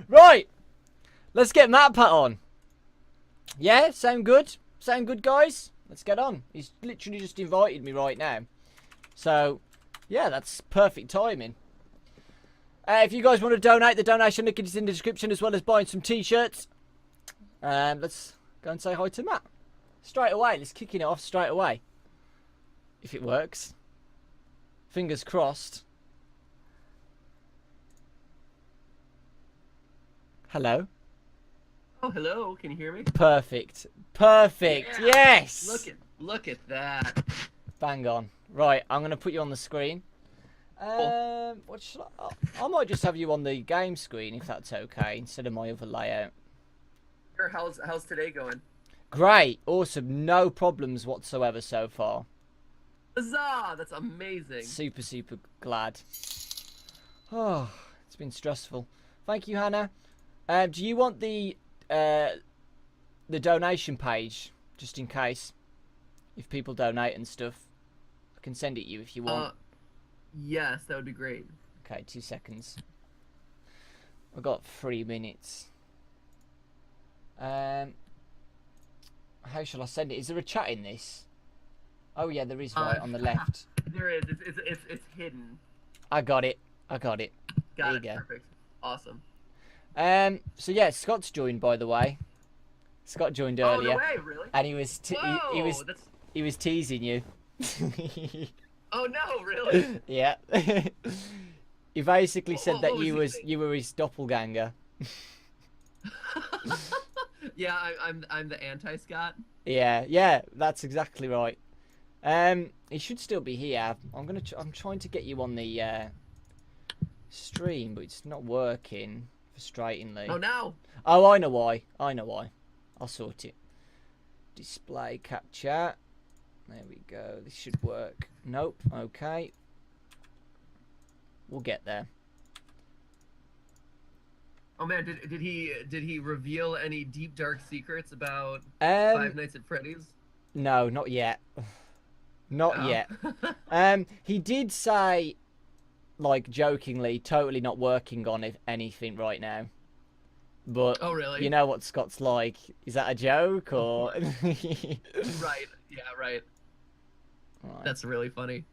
Right. Let's get MatPat on. Yeah, sound good? Sound good, guys? Let's get on. He's literally just invited me right now. So, yeah, that's perfect timing. If you guys want to donate, the donation link is in the description, as well as buying some t-shirts. Let's go and say hi to Matt. Straight away. Let's kick it off straight away. If it works. Fingers crossed. Hello. Oh, hello. Can you hear me? Perfect. Perfect. Yeah. Yes. Look at that. Bang on. Right, I'm going to put you on the screen. What should I might just have you on the game screen, if that's okay, instead of my other layout. Sure. How's today going? Great. Awesome. No problems whatsoever so far. Huzzah! That's amazing. Super glad. Oh, it's been stressful. Thank you, Hannah. Do you want the donation page, just in case, if people donate and stuff? I can send it you if you want. Yes, that would be great. Okay, 2 seconds. I've got 3 minutes. How shall I send it? Is there a chat in this? Oh yeah, there is, right on the left. There is. It's hidden. I got it. There you go. Perfect. Awesome. So yeah, Scott's joined, by the way. Scott joined earlier. Oh, no way, really? And he was he was teasing you. Oh no, really? Yeah. He basically said that you were his doppelganger. Yeah, I'm the anti-Scott. Yeah, that's exactly right. He should still be here. I'm trying to get you on the stream, but it's not working, frustratingly. Oh no. Oh, I know why. I'll sort it. Display capture. There we go. This should work. Nope. Okay. We'll get there. Oh man, did he reveal any deep dark secrets about Five Nights at Freddy's? No, not yet. Not yet. He did say, like, jokingly, totally not working on anything right now. But oh really? You know what Scott's like. Is that a joke or? Right. Yeah. Right. That's really funny.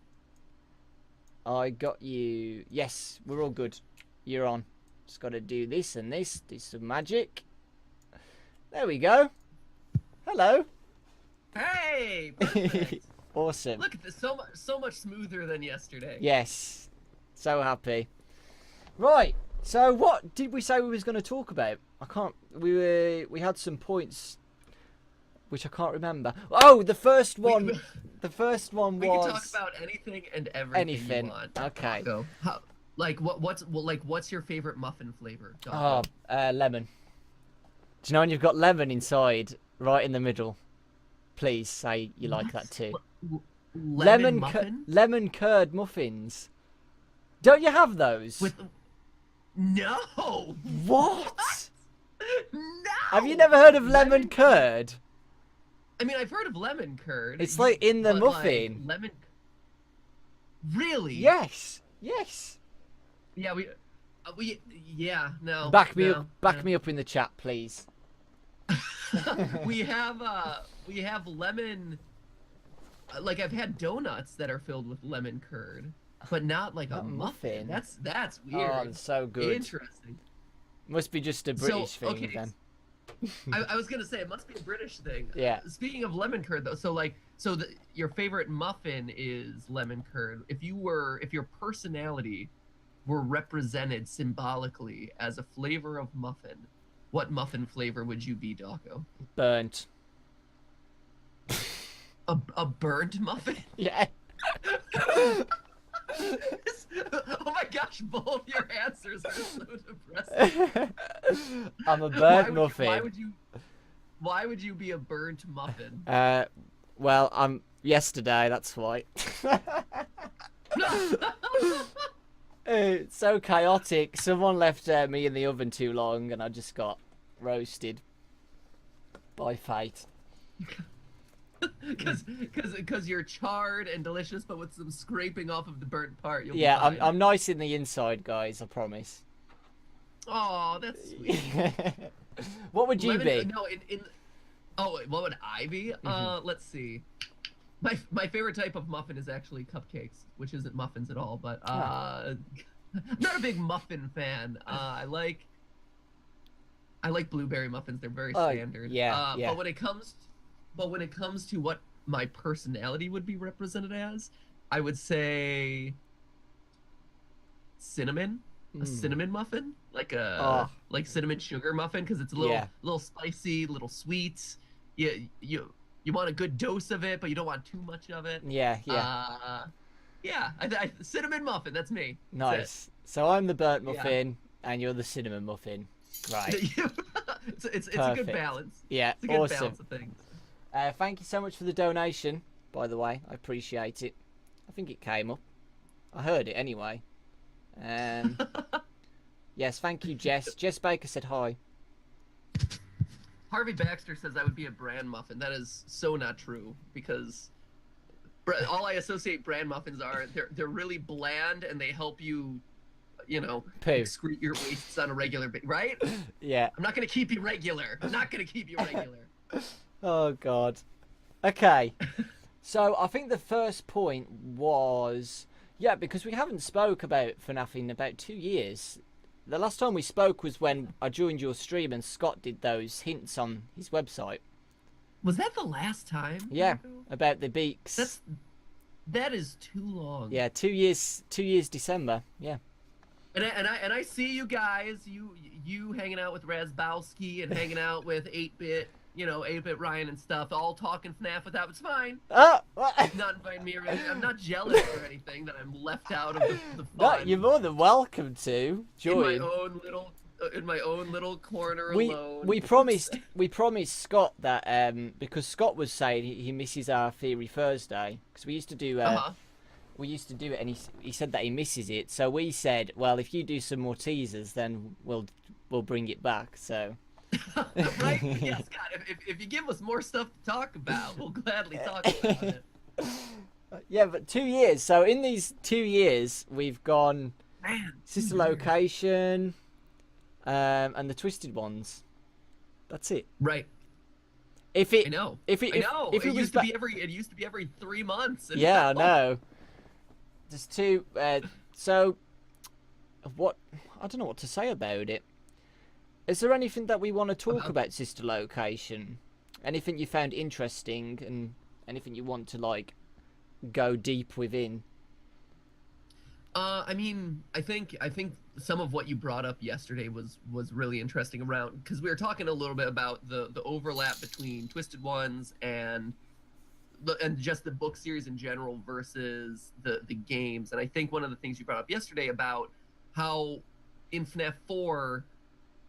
I got you. Yes, we're all good. You're on. Just got to do this and this. Do some magic. There we go. Hello. Hey. Perfect. Awesome. Look at this. So much smoother than yesterday. Yes. So happy. Right. So what did we say we was going to talk about? I can't. We had some points, which I can't remember. Oh, the first one. The first one was. We can talk about anything and everything. Anything. You want. Okay. So, what's your favorite muffin flavor? Oh, lemon. Do you know when you've got lemon inside, right in the middle? Please say you like that too. Lemon curd muffins. Don't you have those? No. What? No. Have you never heard of lemon curd? I mean, I've heard of lemon curd. It's like in the muffin. Like lemon. Really? Yes. Yeah, yeah, no. Back me up in the chat, please. we have lemon. Like, I've had donuts that are filled with lemon curd, but not like a muffin. That's weird. Oh, it's so good. Interesting. Must be just a British thing, okay, then. I was gonna say it must be a British thing. Yeah. Speaking of lemon curd, though, your favorite muffin is lemon curd. If your personality were represented symbolically as a flavor of muffin, what muffin flavor would you be, Dawko? Burnt. A burnt muffin? Yeah. Oh my gosh, both your answers are so depressing. I'm a burnt muffin. Why would you be a burnt muffin? Well, I'm yesterday, that's why. It's so chaotic. Someone left me in the oven too long and I just got roasted by fate. Because you're charred and delicious, but with some scraping off of the burnt part. You'll yeah, be fine. I'm nice in the inside, guys. I promise. Oh, that's sweet. What would you be? No, oh, what would I be? Let's see. My favorite type of muffin is actually cupcakes, which isn't muffins at all. But I'm not a big muffin fan. I like blueberry muffins. They're very standard. Yeah, yeah. But when it comes to what my personality would be represented as, I would say cinnamon. A cinnamon muffin, like like cinnamon sugar muffin, because it's a little spicy, little sweet. You want a good dose of it, but you don't want too much of it. Yeah. Yeah. Cinnamon muffin. That's me. Nice. So I'm the burnt muffin, and you're the cinnamon muffin. Right. it's a good balance. Yeah. It's a good awesome. balance of things. Thank you so much for the donation. By the way, I appreciate it. I think it came up. I heard it anyway. Yes, thank you, Jess. Jess Baker said hi. Harvey Baxter says I would be a bran muffin. That is so not true, because all I associate bran muffins are they're really bland, and they help you, excrete your wastes on a regular basis, right? Yeah. I'm not gonna keep you regular. Oh God. Okay. So I think the first point was, yeah, because we haven't spoke about FNAF in about 2 years. The last time we spoke was when I joined your stream and Scott did those hints on his website. Was that the last time? Yeah, about the beaks. That is too long. Yeah, 2 years. 2 years December. Yeah. And I see you guys, you hanging out with Razbowski and hanging out with 8-Bit. 8-Bit Ryan and stuff, all talking FNAF without. It's fine. Oh, not inviting me or anything. I'm not jealous or anything that I'm left out of the fun. No, you're more than welcome to join. In my own little corner alone. We promised Scott that because Scott was saying he misses our Theory Thursday, because we used to do it, and he said that he misses it. So we said, well, if you do some more teasers, then we'll bring it back. So. Right? Yes, God. If you give us more stuff to talk about, we'll gladly talk about it. Yeah, but 2 years. So in these 2 years, we've gone Sister Location, and the Twisted Ones. That's it. Right. I know. It used to be every 3 months. Yeah, I know. Just two. So, what? I don't know what to say about it. Is there anything that we want to talk about Sister Location? Anything you found interesting, and anything you want to go deep within? I mean, I think some of what you brought up yesterday was really interesting around, because we were talking a little bit about the overlap between Twisted Ones and just the book series in general versus the games. And I think one of the things you brought up yesterday about how in FNAF 4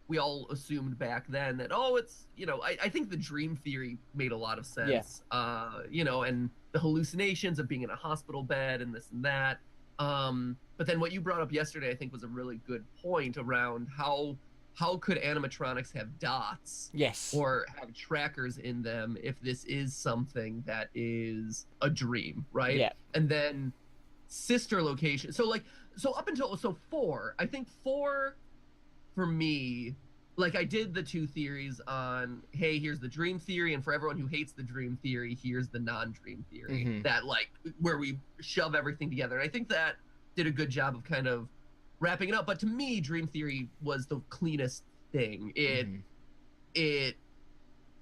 we all assumed back then that, it's, I think the dream theory made a lot of sense. Yeah. And the hallucinations of being in a hospital bed and this and that. But then what you brought up yesterday, I think, was a really good point around how could animatronics have dots? Yes. Or have trackers in them if this is something that is a dream, right? Yeah. And then Sister Location. So up until 4, I think 4 for me, I did the 2 theories on, hey, here's the dream theory, and for everyone who hates the dream theory, here's the non-dream theory. Mm-hmm. That where we shove everything together. And I think that did a good job of kind of wrapping it up. But to me, dream theory was the cleanest thing. It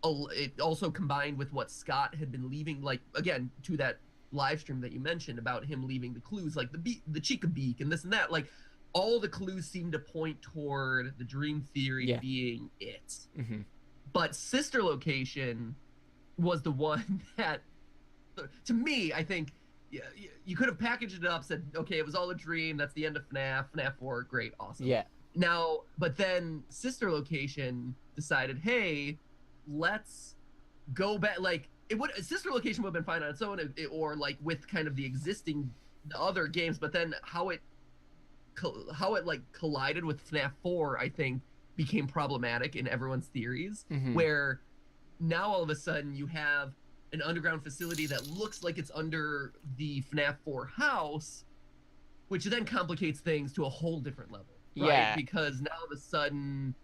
also combined with what Scott had been leaving, again, to that live stream that you mentioned about him leaving the clues, the Chica beak and this and that, all the clues seem to point toward the dream theory being it. Mm-hmm. But Sister Location was the one that, to me, I think, you could have packaged it up, said, okay, it was all a dream, that's the end of FNAF, FNAF 4, great, awesome. Yeah. Now, but then Sister Location decided, hey, let's go back, Sister Location would have been fine on its own, or with kind of the existing other games, but then how it collided with FNAF 4, I think, became problematic in everyone's theories, mm-hmm. where now all of a sudden you have an underground facility that looks like it's under the FNAF 4 house, which then complicates things to a whole different level. right? Yeah. Because now all of a sudden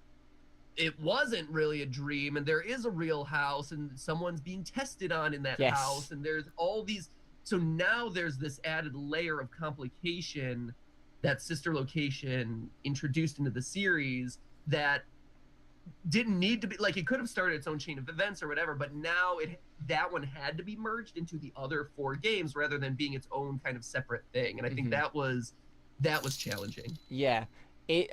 it wasn't really a dream and there is a real house and someone's being tested on in that Yes. house and there's all these, so now there's this added layer of complication that sister location introduced into the series that didn't need to be, like, it could have started its own chain of events or whatever, but now that one had to be merged into the other 4 games rather than being its own kind of separate thing, and I think that was challenging. Yeah. It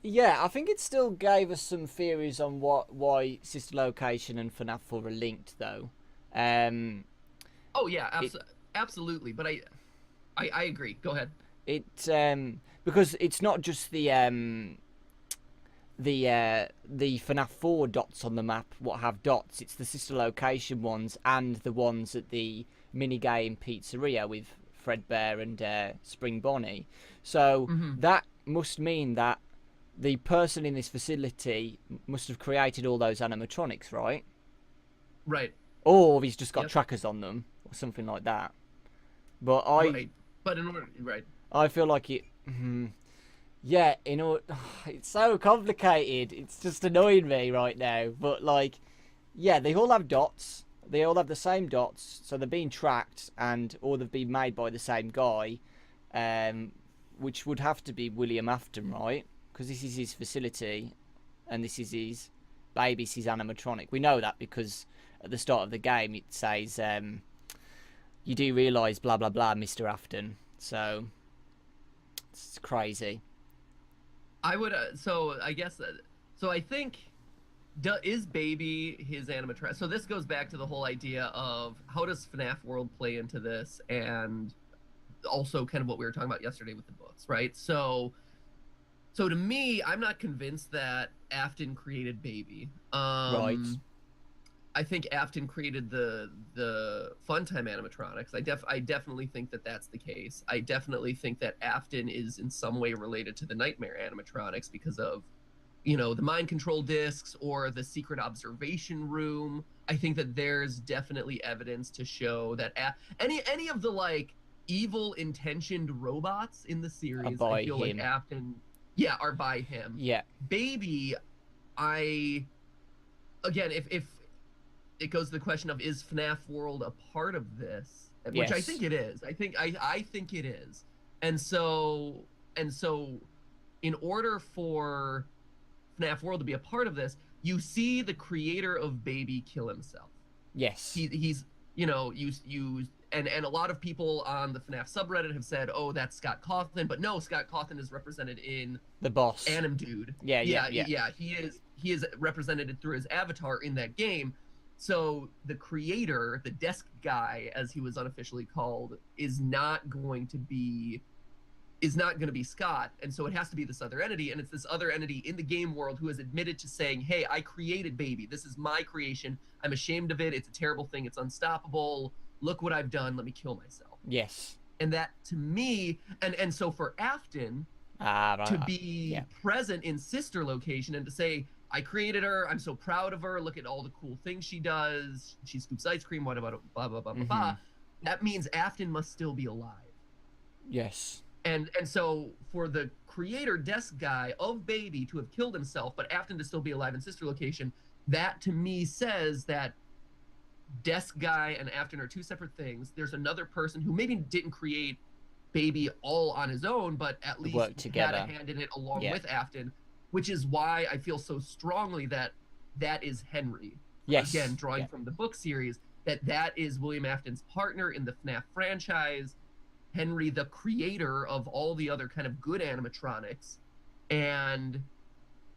Yeah, I think it still gave us some theories on why Sister Location and FNAF 4 are linked, though. Um, Oh yeah, it absolutely, but I agree, go ahead. because it's not just the FNAF 4 dots on the map what have dots. It's the Sister Location ones and the ones at the minigame pizzeria with Fredbear and Spring Bonnie. So that must mean that the person in this facility must have created all those animatronics, right? Right. Or he's just got Yep. trackers on them or something like that. But Right, but in order, right, I feel like it. Yeah, it's so complicated. It's just annoying me right now. But like, yeah, they all have dots. They all have the same dots, so they're being tracked, and or they've been made by the same guy, which would have to be William Afton, right? Because this is his facility, and this is his baby's his animatronic. We know that because at the start of the game it says, "You do realise, blah blah blah, Mr. Afton." So it's crazy. I would so I guess so I think is baby his animatronic, so this goes back to the whole idea of how does FNAF world play into this, and also kind of what we were talking about yesterday with the books, right? So to me, I'm not convinced that Afton created baby. Right. I think Afton created the Funtime animatronics. I definitely think that that's the case. I definitely think that Afton is in some way related to the Nightmare animatronics because of, the mind control discs or the secret observation room. I think that there's definitely evidence to show that any of the like evil intentioned robots in the series, I By feel like him. Afton, yeah, are by him. Yeah. Baby, again, if it goes to the question of is FNAF World a part of this, which I Yes. think it is. I think it is. And so in order for FNAF World to be a part of this, you see the creator of Baby kill himself. Yes. He's and a lot of people on the FNAF subreddit have said, "Oh, that's Scott Cawthon," but no, Scott Cawthon is represented in The boss. Anim Dude. Yeah. He is represented through his avatar in that game. So the creator, the desk guy, as he was unofficially called, is not going to be Scott, and so it has to be this other entity, and it's this other entity in the game world who has admitted to saying, "Hey, I created Baby. This is my creation. I'm ashamed of it. It's a terrible thing. It's unstoppable. Look what I've done. Let me kill myself." Yes. And that to me, and so for Afton Right. to be present in Sister Location and to say, "I created her. I'm so proud of her. Look at all the cool things she does. She scoops ice cream. What about blah blah blah blah blah?" That means Afton must still be alive. Yes. And so for the creator desk guy of Baby to have killed himself, but Afton to still be alive in Sister Location, that to me says that desk guy and Afton are two separate things. There's another person who maybe didn't create Baby all on his own, but at least had a hand in it along with Afton, which is why I feel so strongly that that is Henry. Yes. Again, drawing from the book series, that is William Afton's partner in the FNAF franchise. Henry, the creator of all the other kind of good animatronics. And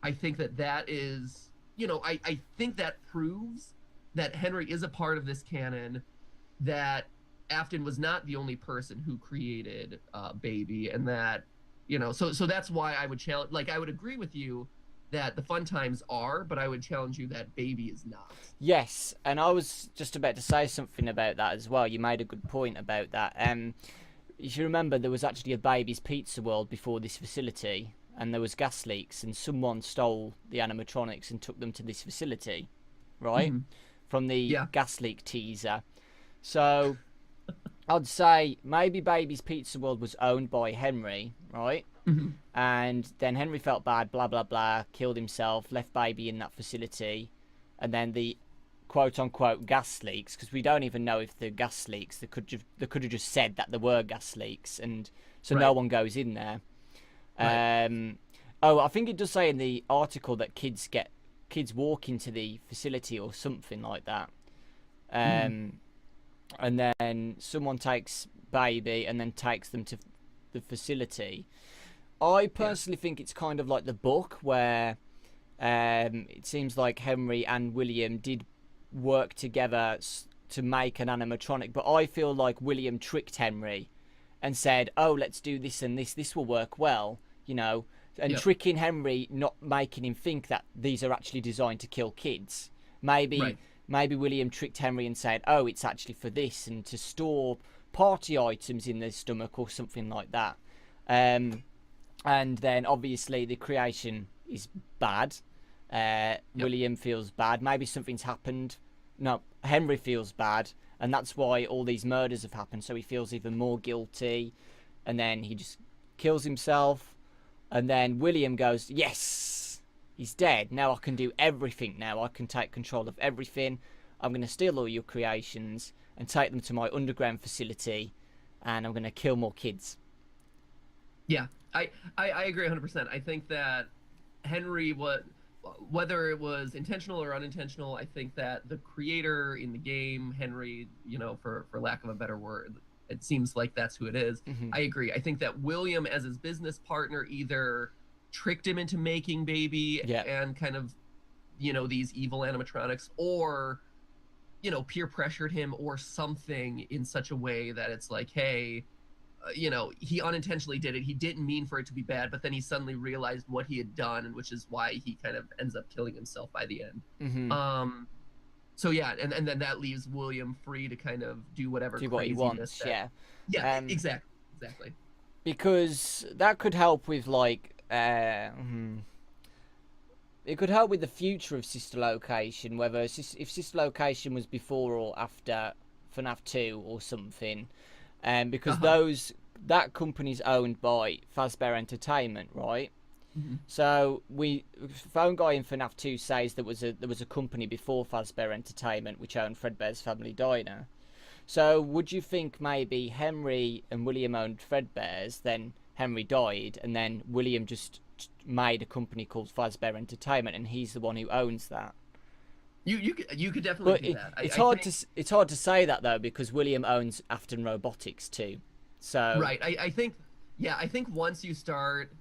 I think that is, I think that proves that Henry is a part of this canon, that Afton was not the only person who created Baby, and that, so that's why I would challenge, like, I would agree with you that the Fun Times are, but I would challenge you that Baby is not. Yes, and I was just about to say something about that as well. You made a good point about that. If you remember, there was actually a Baby's Pizza World before this facility, and there was gas leaks, and someone stole the animatronics and took them to this facility, right? From the gas leak teaser. So I'd say maybe Baby's Pizza World was owned by Henry, right? Hmm. And then Henry felt bad, blah blah blah, killed himself, left Baby in that facility, and then the quote unquote gas leaks, because we don't even know if the gas leaks. They could have just said that there were gas leaks, and so no Right. one goes in there. Right. Oh, I think it does say in the article that kids walk into the facility or something like that. Hmm. And then someone takes Baby and then takes them to the facility. I Yeah. personally think it's kind of like the book where it seems like Henry and William did work together to make an animatronic, but I feel like William tricked Henry and said, "Oh, let's do this and this. This will work well," you know, and Yep. tricking Henry, not making him think that these are actually designed to kill kids. Maybe Right. maybe William tricked Henry and said, "Oh, it's actually for this and to store party items in their stomach or something like that." Um, and then obviously the creation is bad. Yep. William feels bad. Maybe something's happened. No, Henry feels bad, and that's why all these murders have happened. So he feels even more guilty, and then he just kills himself. And then William goes, "Yes, he's dead. Now I can do everything. Now I can take control of everything. I'm going to steal all your creations and take them to my underground facility, and I'm going to kill more kids." Yeah. I agree 100%. I think that Henry, whether it was intentional or unintentional, I think that the creator in the game, Henry, for lack of a better word, it seems like that's who it is. Hmm. I agree. I think that William, as his business partner, either tricked him into making Baby Yeah. and kind of, these evil animatronics, or, peer pressured him or something in such a way that it's like, hey, he unintentionally did it. He didn't mean for it to be bad, but then he suddenly realized what he had done, and which is why he kind of ends up killing himself by the end. Hmm. Um, so yeah, and then that leaves William free to kind of do whatever Do what he craziness wants. that. Yeah. Yeah, Um, exactly. because that could help with like it could help with the future of Sister Location, whether if Sister Location was before or after FNAF 2 or something, Uh because huh. that company's owned by Fazbear Entertainment, right? Hmm. So phone guy in FNAF 2 says there was a company before Fazbear Entertainment which owned Fredbear's Family Diner. So would you think maybe Henry and William owned Fredbear's, then Henry died, and then William just made a company called Fazbear Entertainment, and he's the one who owns that? You could definitely But do that. it's I hard think it's hard to say that though, because William owns Afton Robotics too. So right. I think yeah. I think once you start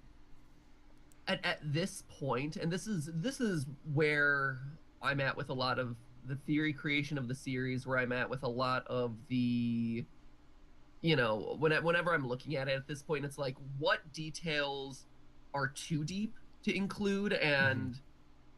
at this point, and this is where I'm at with a lot of the theory creation of the series, where I'm at with a lot of the whenever I'm looking at it at this point, it's like, what details are too deep to include mhm, and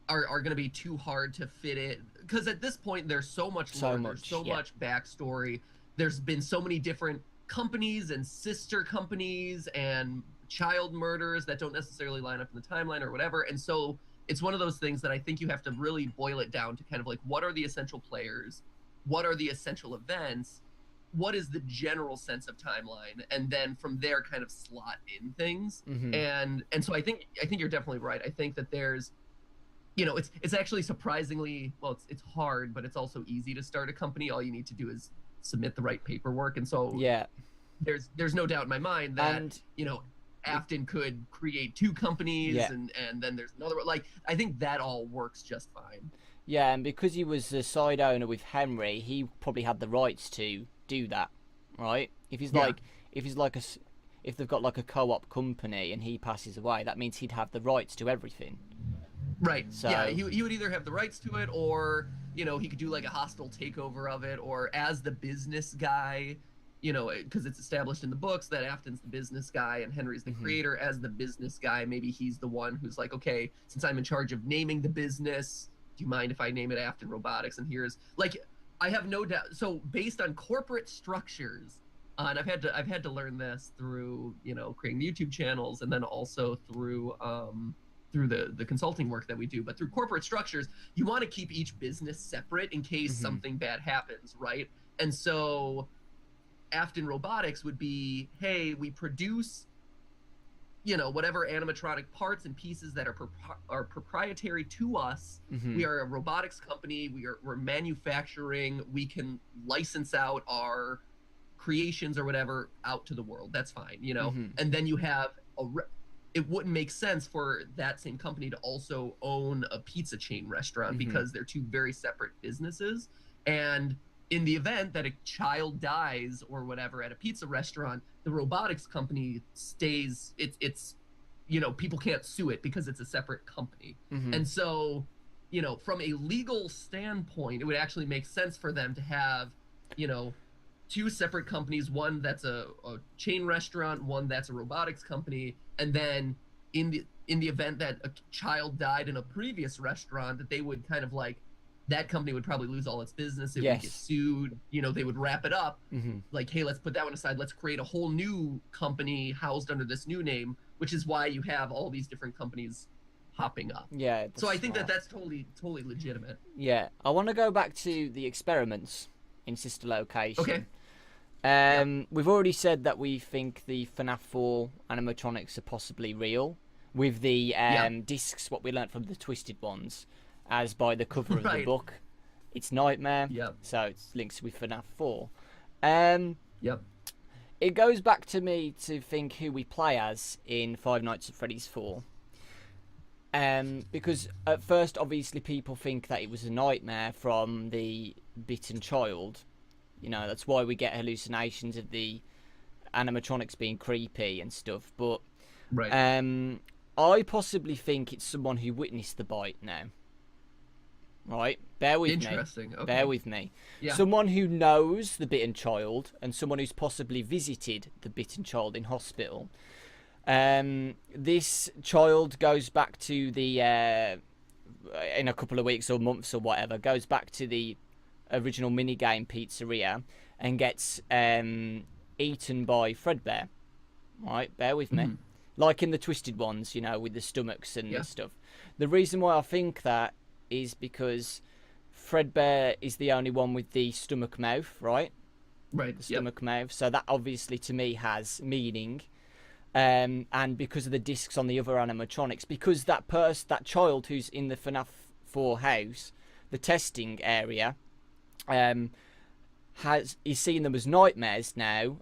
are going to be too hard to fit it, because at this point there's so much so lore, there's much, so yeah. much backstory, there's been so many different companies and sister companies and child murders that don't necessarily line up in the timeline or whatever, and so it's one of those things that I think you have to really boil it down to kind of like, what are the essential players, what are the essential events, what is the general sense of timeline, and then from there kind of slot in things. Hmm. And so I think you're definitely right. I think that there's it's actually surprisingly, well, it's hard, but it's also easy to start a company. All you need to do is submit the right paperwork, and so Yeah, there's no doubt in my mind that and it, Afton could create two companies, yeah, and then there's another one. Like, I think that all works just fine. yeah, and because he was a side owner with Henry, he probably had the rights to do that, right? Yeah. If he's like if they've got like a co-op company and he passes away, that means he'd have the rights to everything. Right. Yeah, So he would either have the rights to it, or he could do like a hostile takeover of it, or as the business guy, because it's established in the books that Afton's the business guy and Henry's the mhm. creator. As the business guy, maybe he's the one who's like, okay, since I'm in charge of naming the business, do you mind if I name it Afton Robotics? And here's like, I have no doubt. So based on corporate structures, and I've had to learn this through creating YouTube channels, and then also through the consulting work that we do, but through corporate structures, you want to keep each business separate in case Mhm. something bad happens, right? And so Afton Robotics would be, hey, we produce, whatever animatronic parts and pieces that are proprietary to us. We are a robotics company. We're manufacturing. We can license out our creations or whatever out to the world. That's fine, And then you have it wouldn't make sense for that same company to also own a pizza chain restaurant because they're two very separate businesses. And in the event that a child dies or whatever at a pizza restaurant, the robotics company stays, it's people can't sue it because it's a separate company. And so, from a legal standpoint, it would actually make sense for them to have, two separate companies, one that's a chain restaurant, one that's a robotics company, and then in the event that a child died in a previous restaurant, that they would kind of like, that company would probably lose all its business. It would get sued. They would wrap it up. Like, hey, let's put that one aside. Let's create a whole new company housed under this new name, which is why you have all these different companies popping up. Yeah. So I think that's totally legitimate. Yeah. I want to go back to the experiments in Sister Location. Okay. We've already said that we think the FNAF 4 animatronics are possibly real, with the discs, what we learnt from the Twisted ones, as by the cover of the book. It's Nightmare, so it's links with FNAF 4. It goes back to me to think who we play as in Five Nights at Freddy's 4. Because at first, obviously, people think that it was a nightmare from the bitten child. That's why we get hallucinations of the animatronics being creepy and stuff. But I possibly think it's someone who witnessed the bite now. Right? Bear with me. Interesting. Okay. Bear with me. Yeah. Someone who knows the bitten child and someone who's possibly visited the bitten child in hospital. This child goes back to the in a couple of weeks or months or whatever, goes back to the original minigame pizzeria and gets eaten by Fredbear. Right, bear with me. Like in the Twisted ones, with the stomachs and the stuff. The reason why I think that is because Fredbear is the only one with the stomach mouth, right? Right. The stomach mouth. So that obviously to me has meaning. And because of the discs on the other animatronics, because that child who's in the FNAF 4 house, the testing area, is seeing them as nightmares now,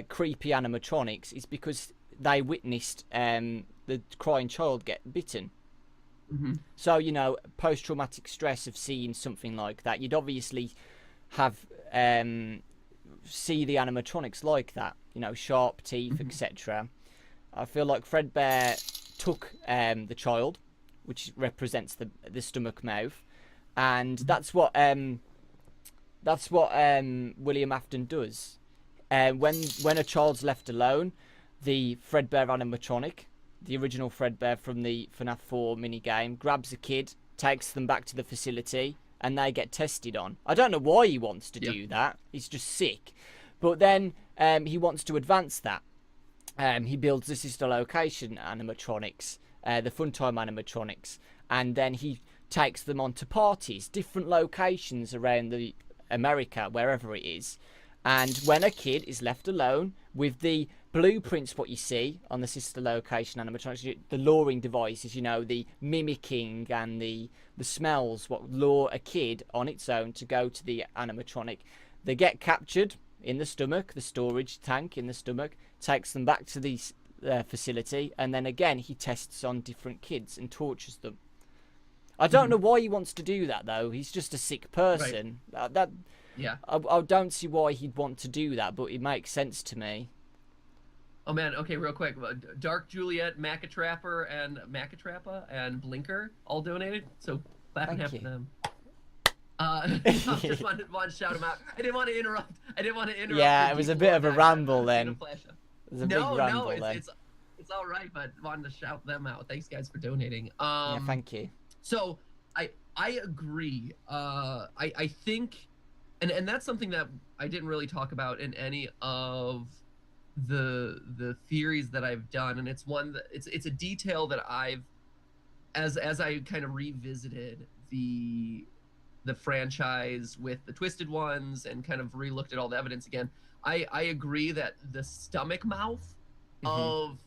creepy animatronics, is because they witnessed the crying child get bitten. So post-traumatic stress of seeing something like that, you'd obviously have see the animatronics like that, sharp teeth, etc. I feel like Fredbear took the child, which represents the stomach mouth, and that's what William Afton does. When a child's left alone, the Fredbear animatronic, the original Fredbear from the FNAF 4 minigame, grabs a kid, takes them back to the facility, and they get tested on. I don't know why he wants to do that. He's just sick. But then he wants to advance that. He builds the Sister Location animatronics, the Funtime animatronics, and then he takes them onto parties, different locations around the America, wherever it is. And when a kid is left alone with the blueprints, what you see on the Sister Location animatronics, the luring devices, the mimicking and the smells, what lure a kid on its own to go to the animatronic. They get captured in the stomach, the storage tank in the stomach, takes them back to the facility, and then again he tests on different kids and tortures them. I don't know why he wants to do that, though. He's just a sick person. Right. I don't see why he'd want to do that, but it makes sense to me. Oh man, okay, real quick. Dark Juliet, Macatrapper, and Blinker all donated. So clap and half of them. I just wanted to shout them out. I didn't want to interrupt. Yeah, it was a bit of a ramble then. It was a big ramble then. It's all right, but wanted to shout them out. Thanks guys for donating. Yeah, thank you. So I agree. I think, and that's something that I didn't really talk about in any of the theories that I've done, and it's one that it's a detail that I've as I kind of revisited the the franchise with the Twisted Ones and kind of re-looked at all the evidence again, I agree that the stomach mouth of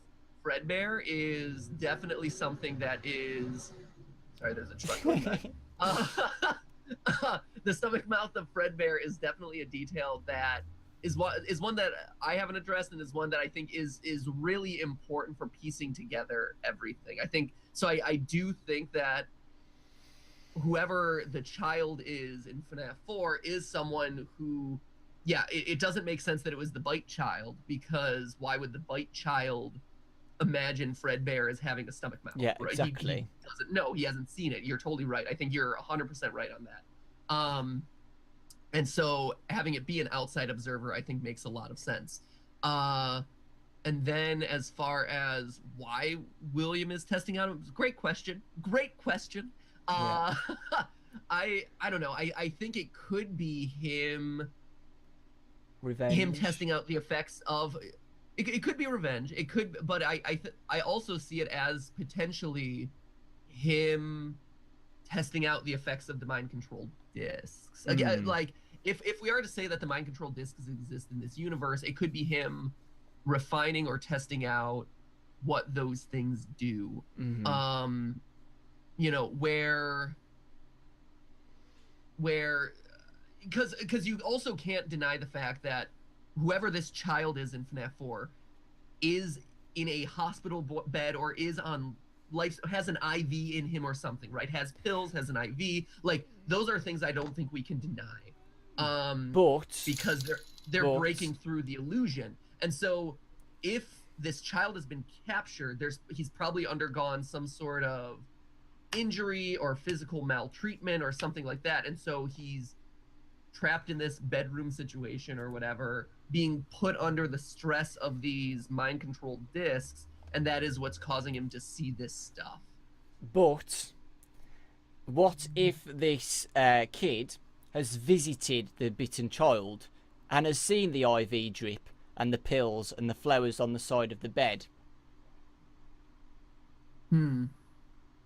Fredbear is definitely something that is. Sorry, there's a truck going by. The stomach mouth of Fredbear is definitely a detail that is one that I haven't addressed, and is one that I think is really important for piecing together everything. I think so. I do think that whoever the child is in FNAF 4 is someone who, yeah, it doesn't make sense that it was the Bite Child, because why would the Bite Child imagine Fredbear as having a stomach mouth? Yeah, right? exactly. He doesn't know. He hasn't seen it. You're totally right. I think you're 100% right on that. And so having it be an outside observer, I think makes a lot of sense. And then as far as why William is testing out, great question. Great question. Yeah. I don't know. I think it could be him Revenge. him testing out the effects of it could be revenge. It could, but I also see it as potentially him testing out the effects of the mind controlled discs. Again, like if we are to say that the mind controlled discs exist in this universe, it could be him refining or testing out what those things do. You know, where because you also can't deny the fact that whoever this child is in FNAF 4 is in a hospital bed or is on life, has an IV in him or something, right? Has pills, has an IV. Like, those are things I don't think we can deny. But because they're breaking through the illusion. And so if this child has been captured, he's probably undergone some sort of injury or physical maltreatment or something like that. And so he's trapped in this bedroom situation or whatever, being put under the stress of these mind-controlled discs, and that is what's causing him to see this stuff. But what if this kid has visited the bitten child and has seen the IV drip and the pills and the flowers on the side of the bed?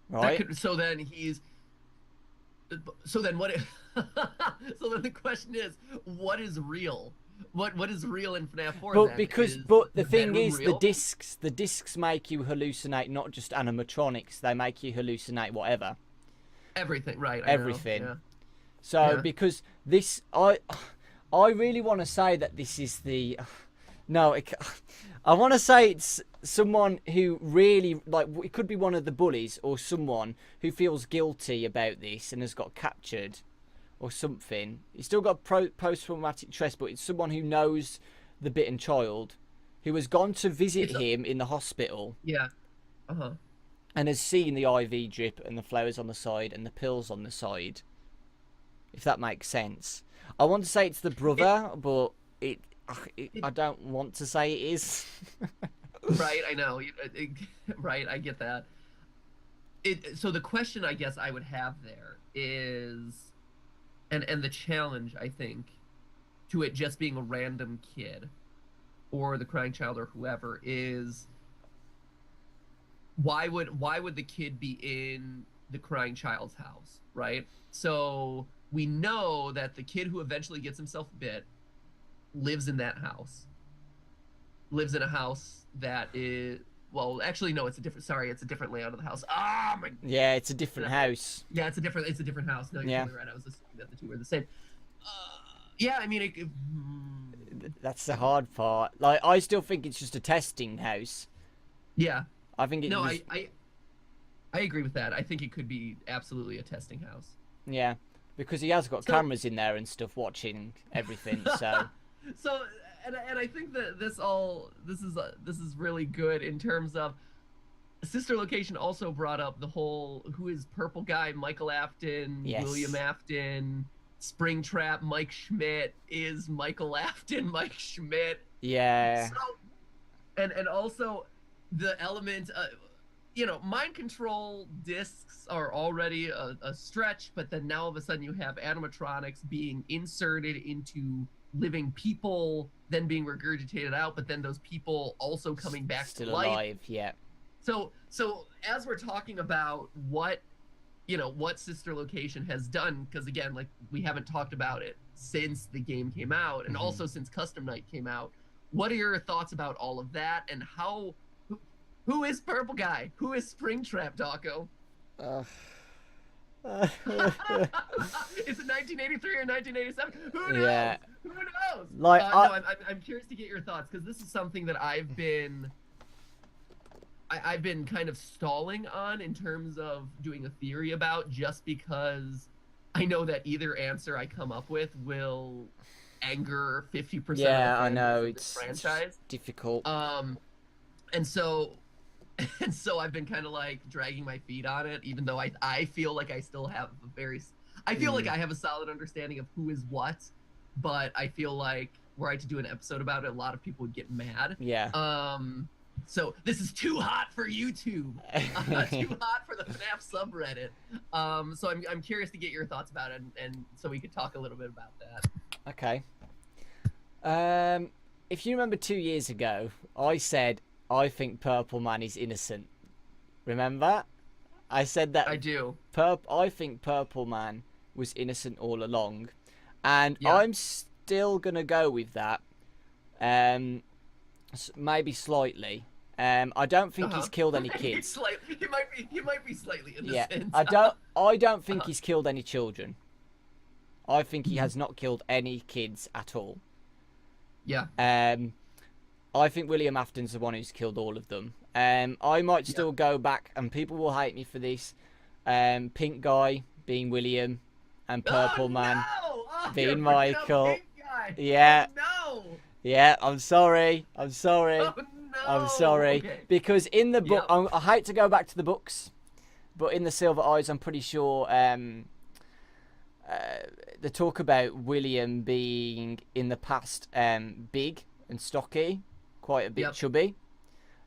Right? So then what so then the question is, what is real? What is real in FNAF 4 But then? but the thing is, real? the discs make you hallucinate not just animatronics, they make you hallucinate whatever. Everything, right? Everything. I know, yeah. So because this, I really want to say that this is the, no, I want to say it's someone who really, like, it could be one of the bullies or someone who feels guilty about this and has got captured or something. He's still got post-traumatic stress, but it's someone who knows the bitten child, who has gone to visit him in the hospital. Yeah. And has seen the IV drip and the flowers on the side and the pills on the side. If that makes sense. I want to say it's the brother, but I don't want to say it is. Right, I know. Right, I get that. So the question I guess I would have there is, and the challenge, I think, to it just being a random kid or the crying child or whoever is, why would the kid be in the crying child's house, right? So we know that the kid who eventually gets himself bit lives in that house. Lives in a house that is, well, actually no, it's a different layout of the house. Ah, my. Yeah, it's a different house. Yeah, it's a different house. No, you're totally right. I was assuming that the two were the same. Yeah, I mean, that's the hard part. Like, I still think it's just a testing house. Yeah. I think it. No, I agree with that. I think it could be absolutely a testing house. Yeah, because he has got cameras in there and stuff watching everything. So. So, and I think that this is really good in terms of Sister Location also brought up the whole who is Purple Guy, Michael Afton, William Afton, Springtrap, Mike Schmidt. Is Michael Afton Mike Schmidt? Yeah. So, and also the element, mind control discs are already a stretch, but then now all of a sudden you have animatronics being inserted into living people, then being regurgitated out, but then those people also coming back still to life. Alive, yeah. So as we're talking about what you know, what Sister Location has done, because again, like, we haven't talked about it since the game came out, and also since Custom Night came out. What are your thoughts about all of that, and who is Purple Guy? Who is Springtrap, Dawko? Is it 1983 or 1987? Who knows? Yeah. Who knows? Like, no, I'm curious to get your thoughts, because this is something that I've been kind of stalling on in terms of doing a theory about, just because I know that either answer I come up with will anger 50% of the yeah, I fans know of this franchise. it's difficult. And so I've been kind of like dragging my feet on it, even though I feel like I still have I feel like I have a solid understanding of who is what, but I feel like were I to do an episode about it, a lot of people would get mad. Yeah. So this is too hot for YouTube, too hot for the FNAF subreddit. So I'm curious to get your thoughts about it, and so we could talk a little bit about that. Okay. If you remember 2 years ago, I said I think Purple Man is innocent. Remember? I said that. I do. I think Purple Man was innocent all along, and Yeah. I'm still gonna go with that. Maybe slightly. I don't think he's killed any kids. He might be slightly innocent. Yeah. I don't think he's killed any children. I think he has not killed any kids at all. Yeah. I think William Afton's the one who's killed all of them. I might still go back, and people will hate me for this. Pink Guy being William, and Purple Man being Michael. Yeah. Oh, no. Yeah, I'm sorry. I'm sorry. Oh, no. I'm sorry. Okay. Because in the book, Yep. I hate to go back to the books, but in the Silver Eyes, I'm pretty sure they talk about William being in the past big and stocky, quite a bit chubby.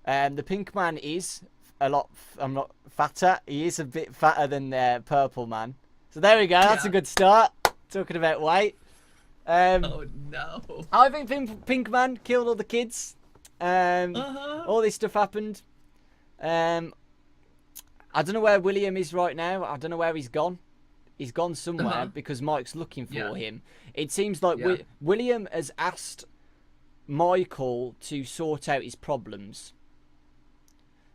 The Pink Man is a lot. I'm not fatter. He is a bit fatter than Purple Man. So there we go. That's a good start. Talking about weight. Oh no! I think Pink Man killed all the kids. All this stuff happened. I don't know where William is right now. I don't know where he's gone. He's gone somewhere because Mike's looking for him. It seems like William has asked Michael to sort out his problems,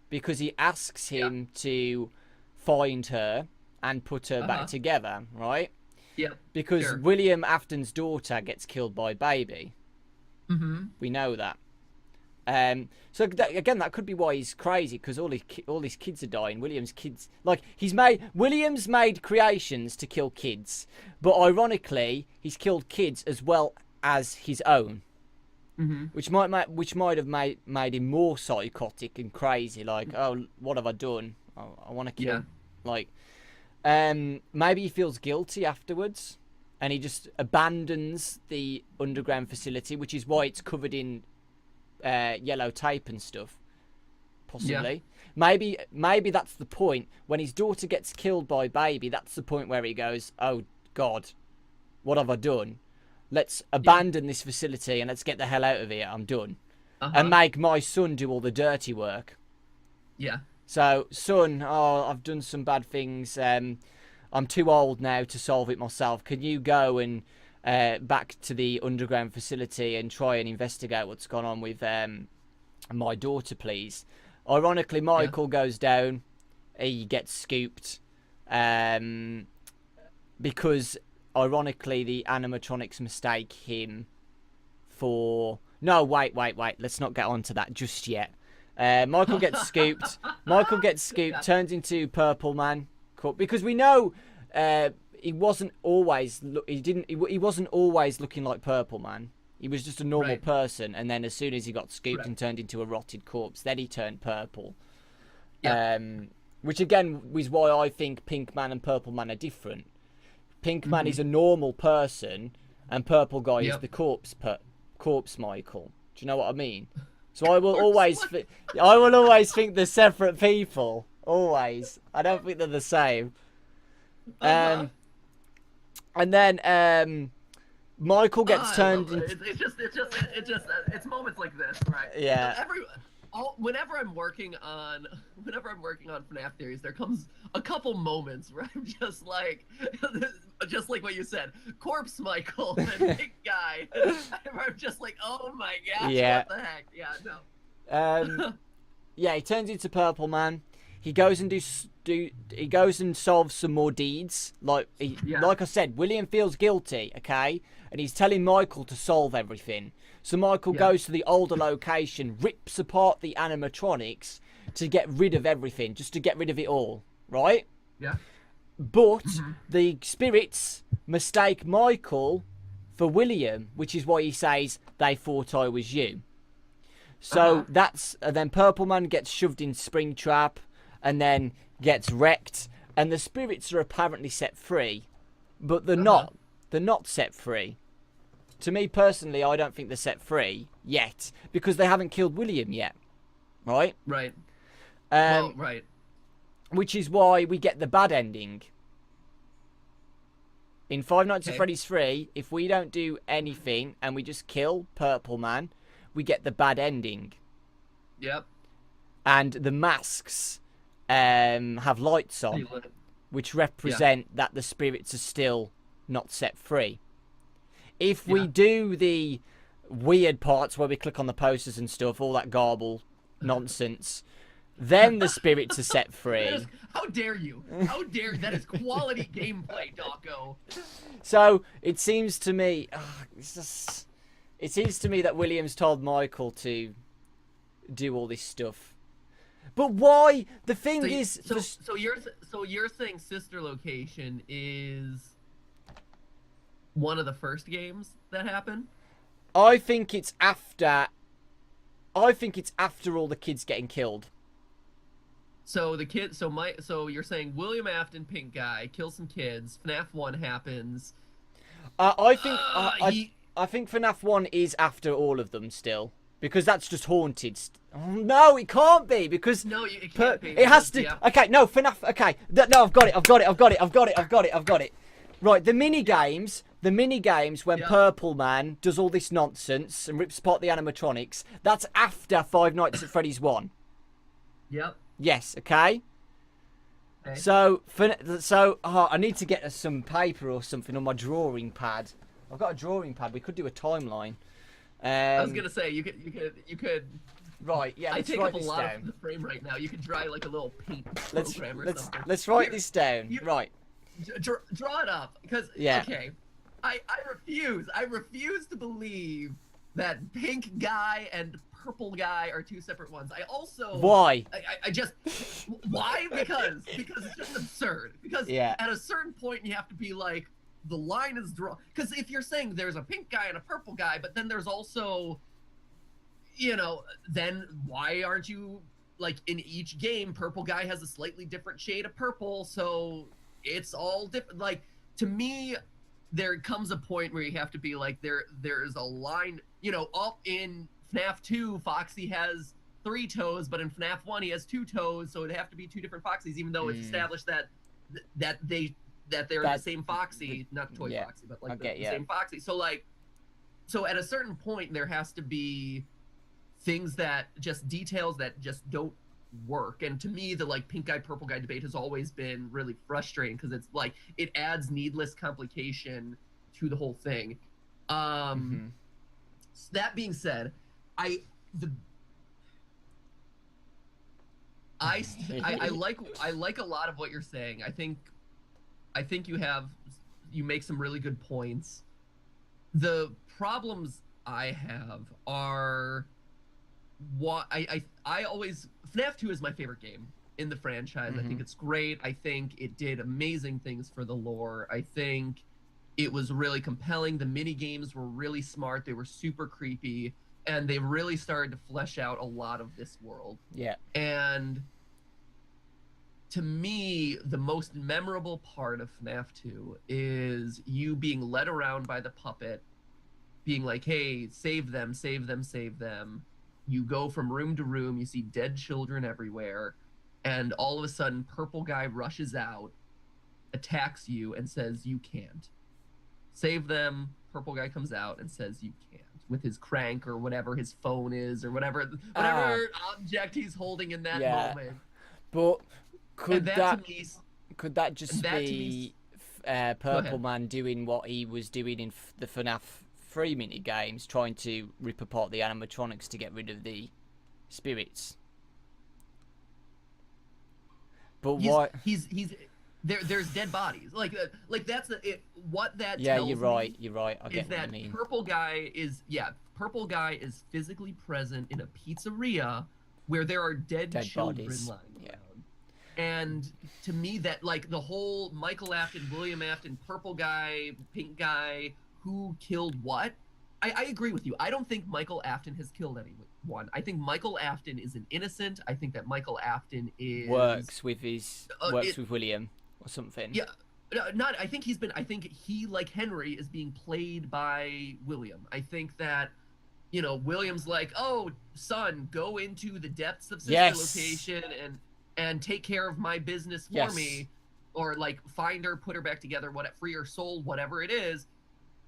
because he asks him to find her and put her back together, right? Yeah. Because William Afton's daughter gets killed by Baby. Mm-hmm. We know that. So again, that could be why he's crazy, because all his kids are dying. William's kids, like, William's made creations to kill kids, but ironically, he's killed kids as well as his own, which might have made him more psychotic and crazy. Like, oh, what have I done? I want to kill. Like, maybe he feels guilty afterwards, and he just abandons the underground facility, which is why it's covered in yellow tape and stuff, possibly. Maybe that's the point. When his daughter gets killed by Baby, that's the point where he goes, oh God, what have I done? Let's abandon this facility and let's get the hell out of here. I'm done. And make my son do all the dirty work. So, son, I've done some bad things. I'm too old now to solve it myself. Can you go and back to the underground facility and try and investigate what's gone on with my daughter, please? Ironically, Michael goes down. He gets scooped because, ironically, the animatronics mistake him for... No, wait. Let's not get onto that just yet. Michael gets scooped. Turns into Purple Man. Because we know... he wasn't always looking like Purple Man. He was just a normal person, and then as soon as he got scooped and turned into a rotted corpse, then he turned purple. Which again is why I think Pink Man and Purple Man are different. Pink Man is a normal person, and Purple Guy is the corpse Michael. Do you know what I mean? So I will always think they're separate people. Always. I don't think they're the same. And then Michael gets turned into... It's moments like this, right? Yeah. whenever I'm working on FNAF theories, there comes a couple moments where I'm just like what you said, Corpse Michael and Big Guy. I'm just like, oh my gosh, Yeah. what the heck? Yeah, no. Yeah, he turns into Purple Man. He goes and he goes and solves some more deeds. Like I said, William feels guilty, okay, and he's telling Michael to solve everything. So Michael goes to the older location, rips apart the animatronics to get rid of everything, just to get rid of it all, right? Yeah. But the spirits mistake Michael for William, which is why he says they thought I was you. So that's then Purple Man gets shoved in Springtrap and then gets wrecked, and the spirits are apparently set free, but they're not. They're not set free. To me personally, I don't think they're set free yet because they haven't killed William yet, right? Right. Right. Which is why we get the bad ending. In Five Nights at Freddy's 3, if we don't do anything and we just kill Purple Man, we get the bad ending. Yep. And the masks have lights on, which represent that the spirits are still not set free. If we do the weird parts where we click on the posters and stuff, all that garble nonsense, then the spirits are set free. How dare you? How dare that is quality gameplay, Dawko. So it seems to me, it seems to me that Williams told Michael to do all this stuff. But why? The thing is, so you're saying Sister Location is one of the first games that happened? I think it's after all the kids getting killed. So the kid, so you're saying William Afton, Pink Guy, kill some kids. FNAF 1 happens. I think FNAF 1 is after all of them still, because that's just haunted. Oh, no, it can't be because it can't be. It has to. Yeah. Okay, no FNAF. Okay, no, I've got it. Right, the mini games when Purple Man does all this nonsense and rips apart the animatronics. That's after Five Nights at Freddy's 1. Yep. Yes. Okay. So I need to get some paper or something on my drawing pad. I've got a drawing pad. We could do a timeline. I was gonna say you could. Right. Yeah. I Let's take write up a this lot down. of the frame right now. You could draw like a little paint program or something. Let's write this down. Right. Draw it up because okay. I refuse to believe that Pink Guy and Purple Guy are two separate ones. I also why? I just why? Because it's just absurd. Because at a certain point you have to be like, the line is drawn. Because if you're saying there's a pink guy and a purple guy, but then there's also, then why aren't you like in each game? Purple guy has a slightly different shade of purple, so it's all different. Like to me, there comes a point where you have to be like there's a line. Up in FNAF 2, Foxy has 3 toes, but in FNAF 1 he has 2 toes, so it'd have to be 2 different Foxies, even though it's established that they're the same Foxy, not Toy Foxy, but like the same Foxy. So at a certain point there has to be things that just details that just don't work. And to me, the like pink guy, purple guy debate has always been really frustrating because it's like it adds needless complication to the whole thing. That being said, I like a lot of what you're saying. I think you make some really good points. The problems I have are what I always FNAF 2 is my favorite game in the franchise. I think it's great. I think it did amazing things for the lore. I think it was really compelling. The mini games were really smart. They were super creepy, and they really started to flesh out a lot of this world. Yeah. And to me, the most memorable part of FNAF 2 is you being led around by the puppet, being like, hey, save them, save them, save them. You go from room to room, you see dead children everywhere, and all of a sudden, Purple Guy rushes out, attacks you, and says, you can't. Save them, Purple Guy comes out and says, you can't. with his crank or whatever his phone is or whatever object he's holding in that Yeah. moment. But And could that just that to be Go Purple ahead. Man doing what he was doing in the FNAF 3 mini games, trying to rip apart the animatronics to get rid of the spirits? But why? He's there's dead bodies. Like that's what that Yeah, tells you're me right. You're right. I is get what that you mean. Purple Guy is physically present in a pizzeria where there are dead children bodies. lying Yeah. around. And to me, that like the whole Michael Afton, William Afton, Purple Guy, Pink Guy, who killed what? I agree with you. I don't think Michael Afton has killed anyone. I think Michael Afton is an innocent. I think that Michael Afton works with William or something. Yeah, not. I think he, like Henry, is being played by William. I think that, William's like, oh, son, go into the depths of Sister Location and take care of my business for me, or like find her, put her back together, free her soul, whatever it is,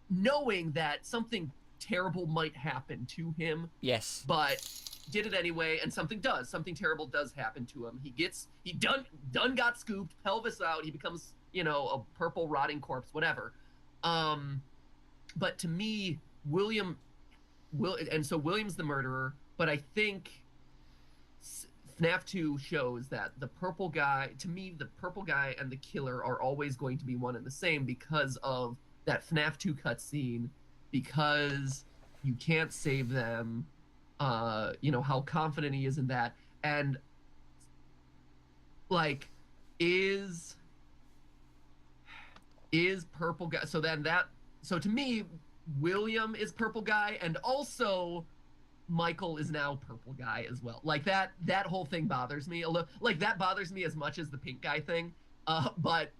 knowing that something terrible might happen to him. Yes. But did it anyway, and something terrible does happen to him. He done got scooped, pelvis out, he becomes, a purple rotting corpse, whatever. But to me, William's the murderer, but I think FNAF 2 shows that the purple guy and the killer are always going to be one and the same because of that FNAF 2 cutscene, because you can't save them, how confident he is in that, and like is Purple Guy, so to me, William is Purple Guy, and also Michael is now Purple Guy as well. Like that whole thing bothers me a little. Like that bothers me as much as the Pink Guy thing. But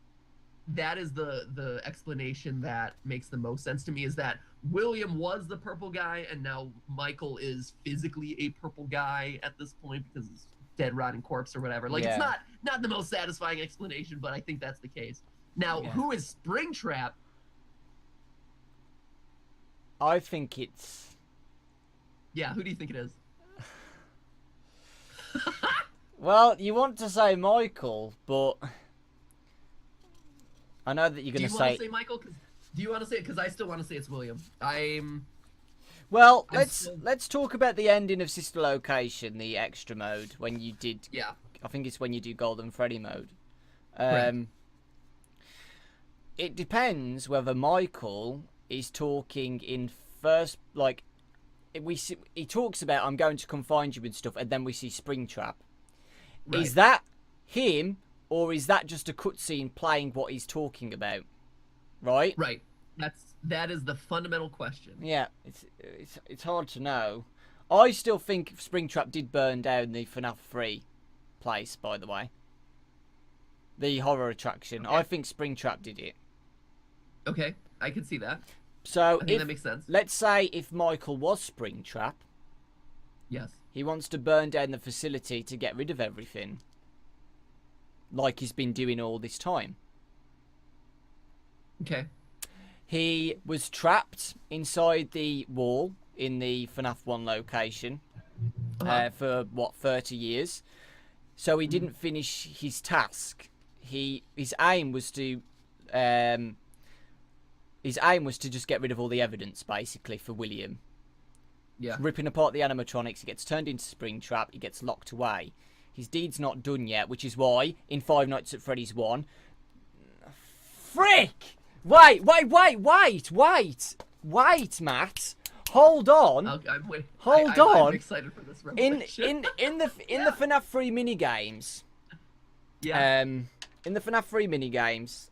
that is the explanation that makes the most sense to me, is that William was the Purple Guy, and now Michael is physically a Purple Guy at this point because he's dead rotting corpse or whatever. Like it's not the most satisfying explanation, but I think that's the case. Now, who is Springtrap? I think it's... Yeah, who do you think it is? Well, you want to say Michael, but I know that you're going to say... Do you want to say Michael? Do you want to say it? Because I still want to say it's William. Well, let's talk about the ending of Sister Location, the extra mode, when you did... Yeah. I think it's when you do Golden Freddy mode. It depends whether Michael is talking in first, like... he talks about, I'm going to come find you and stuff, and then we see Springtrap. Right. Is that him, or is that just a cutscene playing what he's talking about? Right? Right. That is the fundamental question. Yeah, it's hard to know. I still think Springtrap did burn down the FNAF 3 place, by the way. The horror attraction. Okay. I think Springtrap did it. Okay, I can see that. So I think that makes sense. Let's say if Michael was Springtrap. Yes. He wants to burn down the facility to get rid of everything. Like he's been doing all this time. Okay. He was trapped inside the wall in the FNAF 1 location for, 30 years. So he didn't finish his task. His aim was to just get rid of all the evidence, basically, for William. Yeah. Ripping apart the animatronics, he gets turned into Springtrap, he gets locked away. His deed's not done yet, which is why, in Five Nights at Freddy's 1... Frick! Wait, Matt! Hold on! Hold on! I'm excited for this revelation. In the FNAF 3 minigames... Yeah. In the FNAF 3 minigames,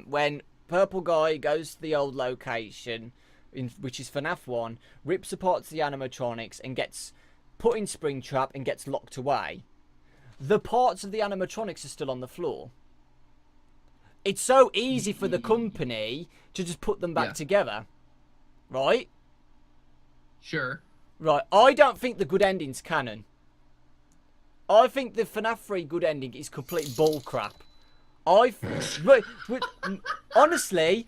when Purple Guy goes to the old location, which is FNAF 1, rips apart the animatronics and gets put in Springtrap and gets locked away, the parts of the animatronics are still on the floor. It's so easy for the company to just put them back together. Right? Sure. Right. I don't think the good ending's canon. I think the FNAF 3 good ending is complete bullcrap. but honestly,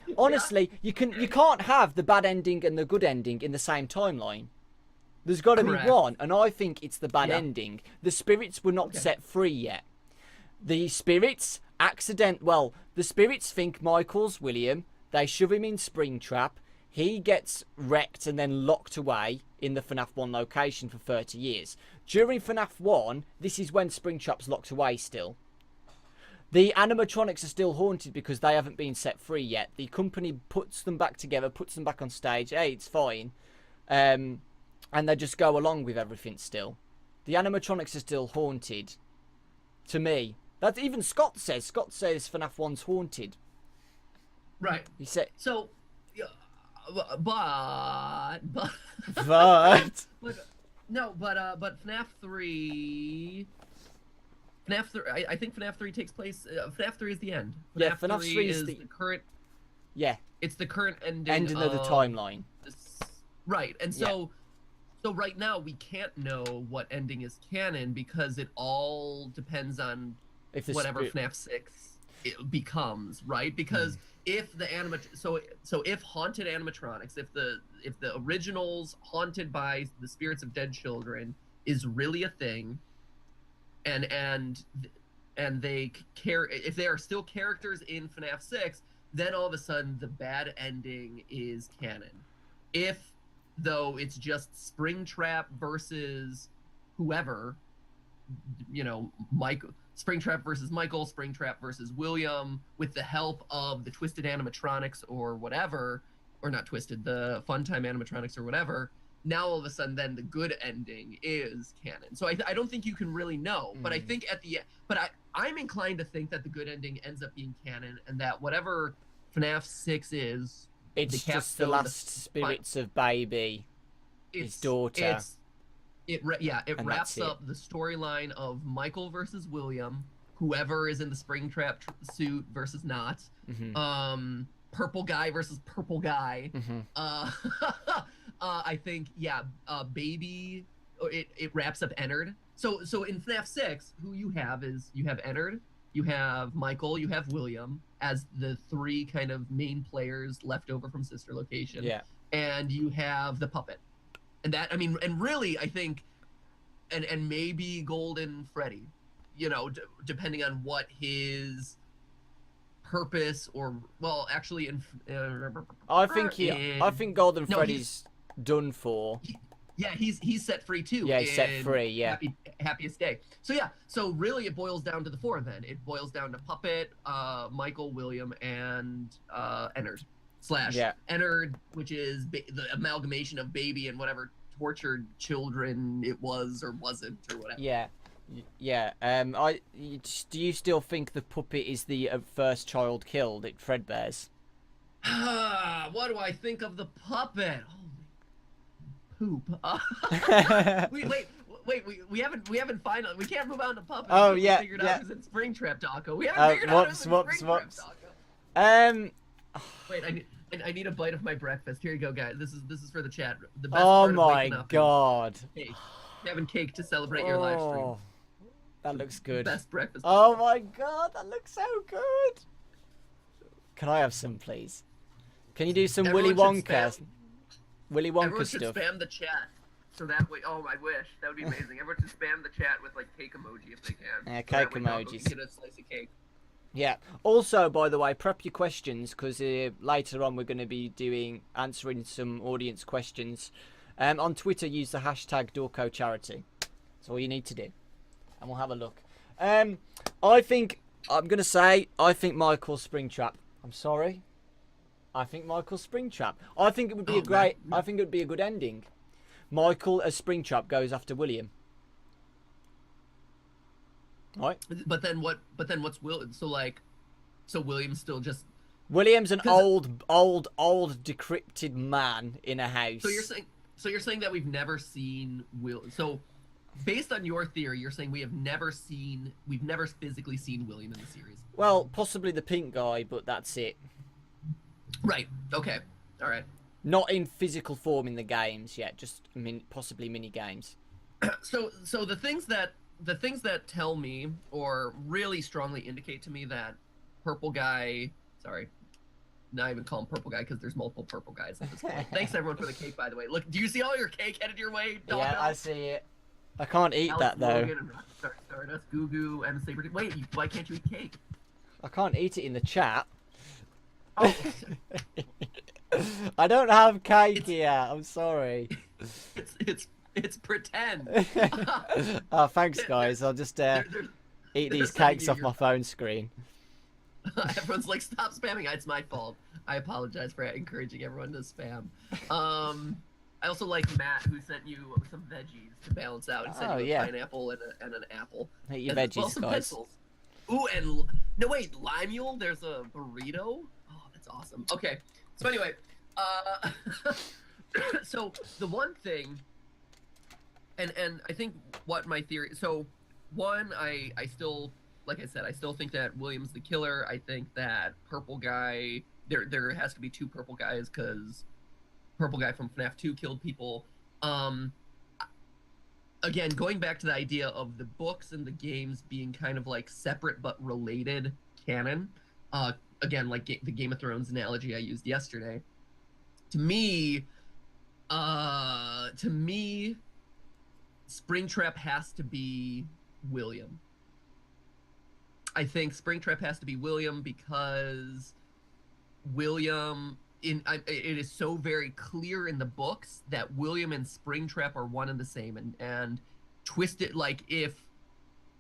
you can't have the bad ending and the good ending in the same timeline. There's got to be Correct. one, and I think it's the bad Yeah. ending. The spirits were not Okay. set free yet. The spirits the spirits think Michael's William. They shove him in Springtrap. He gets wrecked and then locked away in the FNAF 1 location for 30 years. During FNAF 1, this is when Springtrap's locked away still. The animatronics are still haunted because they haven't been set free yet. The company puts them back together, puts them back on stage. Hey, it's fine. And they just go along with everything still. The animatronics are still haunted. To me. That's even Scott says. Scott says FNAF 1's haunted. Right. He said... So, yeah, but But... but FNAF 3. FNAF 3. I think FNAF 3 takes place. FNAF 3 is the end. Yeah, FNAF 3 is the current. Yeah. It's the current ending. Ending of the timeline. Right, and so right now we can't know what ending is canon because it all depends on If the whatever spirit... FNAF 6 it becomes, right? Because if the so if haunted animatronics, if the originals haunted by the spirits of dead children is really a thing, and they care, if they are still characters in FNAF 6, then all of a sudden the bad ending is canon. If though it's just Springtrap versus whoever, you know, Springtrap versus Michael, Springtrap versus William, with the help of the Twisted animatronics or whatever, or not Twisted, the Funtime animatronics or whatever, now all of a sudden then the good ending is canon. So I don't think you can really know, but I think I'm inclined to think that the good ending ends up being canon, and that whatever FNAF 6 is, It's just the last spirits of Baby, his daughter. It wraps up the storyline of Michael versus William, whoever is in the Springtrap suit versus not, purple guy versus purple guy. I think Baby. It wraps up Ennard. So in FNAF 6, who you have Ennard, you have Michael, you have William as the three kind of main players left over from Sister Location. Yeah. And you have the puppet. And that, I mean, and really, I think, and maybe Golden Freddy, you know, depending on what his purpose or, well, actually, I think Golden Freddy's done for. He's set free too. Yeah, he's set free. Yeah. Happiest day. So yeah, so really it boils down to the four. Then it boils down to Puppet, Michael, William, and Ennard. Ennard, which is the amalgamation of Baby and whatever tortured children it was or wasn't or whatever. Yeah. Do you still think the puppet is the first child killed at Fredbear's? What do I think of the puppet? Holy poop. Wait, we haven't finally, we can't move on to puppet. Oh, we yeah, figured out who's in Springtrap, Dawko. We haven't figured out who's in Springtrap, Dawko. Wait, I need a bite of my breakfast. Here you go, guys. This is for the chat. The best part of waking up god. Cake. Having cake to celebrate your live stream. That looks good. Best breakfast. Oh my god, that looks so good. Can I have some, please? Can you do some Willy Wonka? Willy Wonka Everyone stuff. should spam the chat. So that way, oh, I wish. That would be amazing. Everyone should spam the chat with, like, cake emoji if they can. Yeah, so cake Dawko emojis. can get a slice of cake. Yeah. Also, by the way, prep your questions, because later on we're going to be answering some audience questions. On Twitter, use the hashtag Dawko Charity. That's all you need to do. And we'll have a look. I think Michael Springtrap. I'm sorry. I think Michael Springtrap. I think it would be I think it would be a good ending. Michael as Springtrap goes after William. Right. But then what's Will? So William's still just. William's an old decrepit man in a house. So you're saying that we've never seen Will. So based on your theory, you're saying we've never physically seen William in the series. Well, possibly the pink guy, but that's it. Right. Okay. All right. Not in physical form in the games yet. Just possibly mini games. So the things that tell me or really strongly indicate to me that purple guy. Sorry, not even call him purple guy because there's multiple purple guys at this point. Thanks everyone for the cake, by the way. Look, do you see all your cake headed your way? Dawko? Yeah, I see it. I can't eat Alex that though. Logan and Rockstar Stardust, Goo Goo, and Saber. Wait, why can't you eat cake? I can't eat it in the chat. Oh, I don't have cake here. I'm sorry. it's pretend. Oh, thanks guys. I'll just eat these cakes off my phone screen. Everyone's like, stop spamming. It's my fault. I apologize for encouraging everyone to spam. I also like Matt, who sent you some veggies to balance out and sent you a pineapple and an apple. Hey, your veggies, some guys. pencils. Ooh, and no wait, Lime Mule. There's a burrito. Oh, that's awesome. Okay, so anyway, so the one thing, and I think what my theory. So one, I still, like I said, I still think that William's the killer. I think that purple guy. There has to be two purple guys because purple guy from FNAF 2 killed people. Again, going back to the idea of the books and the games being kind of like separate but related canon. Again, like the Game of Thrones analogy I used yesterday. To me, Springtrap has to be William. I think Springtrap has to be William because William it is so very clear in the books that William and Springtrap are one and the same, and Twisted, like if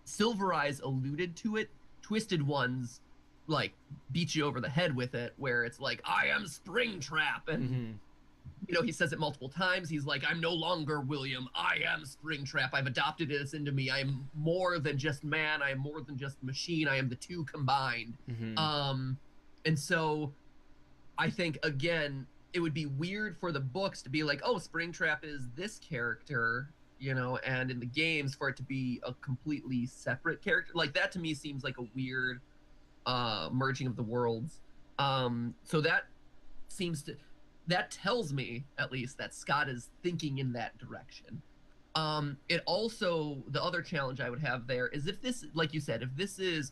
Silver Eyes alluded to it, Twisted Ones like beat you over the head with it, where it's like, I am Springtrap, and you know, he says it multiple times. He's like, I'm no longer William, I am Springtrap, I've adopted this into me, I am more than just man, I am more than just machine, I am the two combined. And so I think, again, it would be weird for the books to be like, oh, Springtrap is this character, you know, and in the games for it to be a completely separate character. Like, that to me seems like a weird merging of the worlds. So that tells me, at least, that Scott is thinking in that direction. It also, the other challenge I would have there is if this, like you said, if this is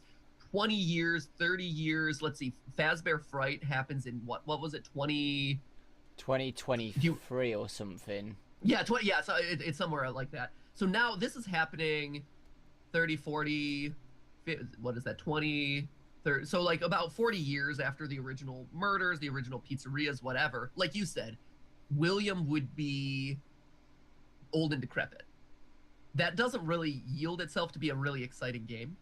20 years, 30 years, let's see, Fazbear Fright happens in what was it, 2023 or something. Yeah, so it's somewhere like that. So now this is happening 30, 40, what is that, 20, 30, so like about 40 years after the original murders, the original pizzerias, whatever. Like you said, William would be old and decrepit. That doesn't really yield itself to be a really exciting game.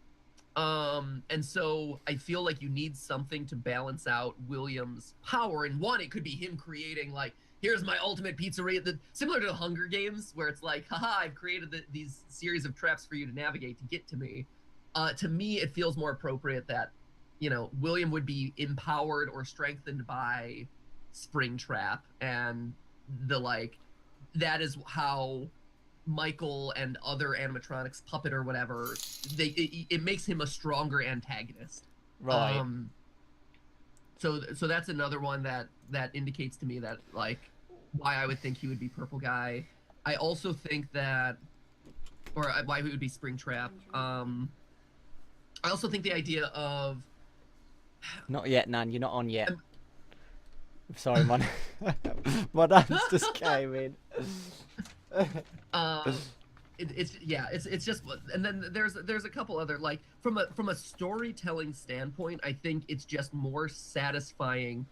And so I feel like you need something to balance out William's power. And one, it could be him creating, like, here's my ultimate pizzeria, similar to the Hunger Games, where it's like, haha, I've created these series of traps for you to navigate to get to me. To me, it feels more appropriate that, you know, William would be empowered or strengthened by Springtrap, and that is how Michael and other animatronics, Puppet or whatever, it makes him a stronger antagonist. Right. So that's another one that indicates to me that, like, why I would think he would be purple guy. I also think that, or why he would be Springtrap. I also think the idea of, not yet, Nan. You're not on yet. Sorry, man. My dad's just came in. It's just, and then there's a couple other, like, from a storytelling standpoint, I think it's just more satisfying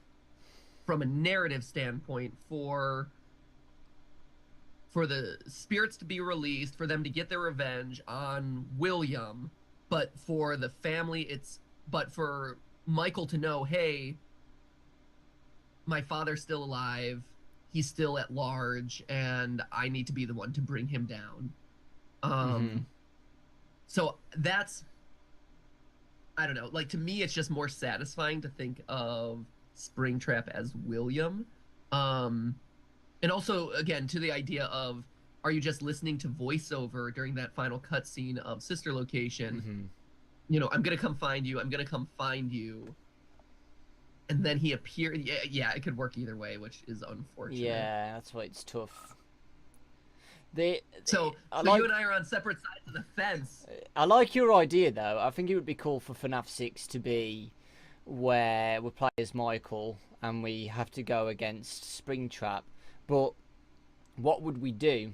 from a narrative standpoint for the spirits to be released, for them to get their revenge on William, but for the family, but for Michael to know, hey, my father's still alive, he's still at large, and I need to be the one to bring him down. So that's, I don't know, like, to me, it's just more satisfying to think of Springtrap as William. And also, again, to the idea of, are you just listening to voiceover during that final cutscene of Sister Location? You know, I'm gonna come find you, I'm gonna come find you. And then he appeared. Yeah, it could work either way, which is unfortunate. Yeah, that's why it's tough. So you and I are on separate sides of the fence. I like your idea, though. I think it would be cool for FNAF 6 to be where we play as Michael and we have to go against Springtrap. But what would we do?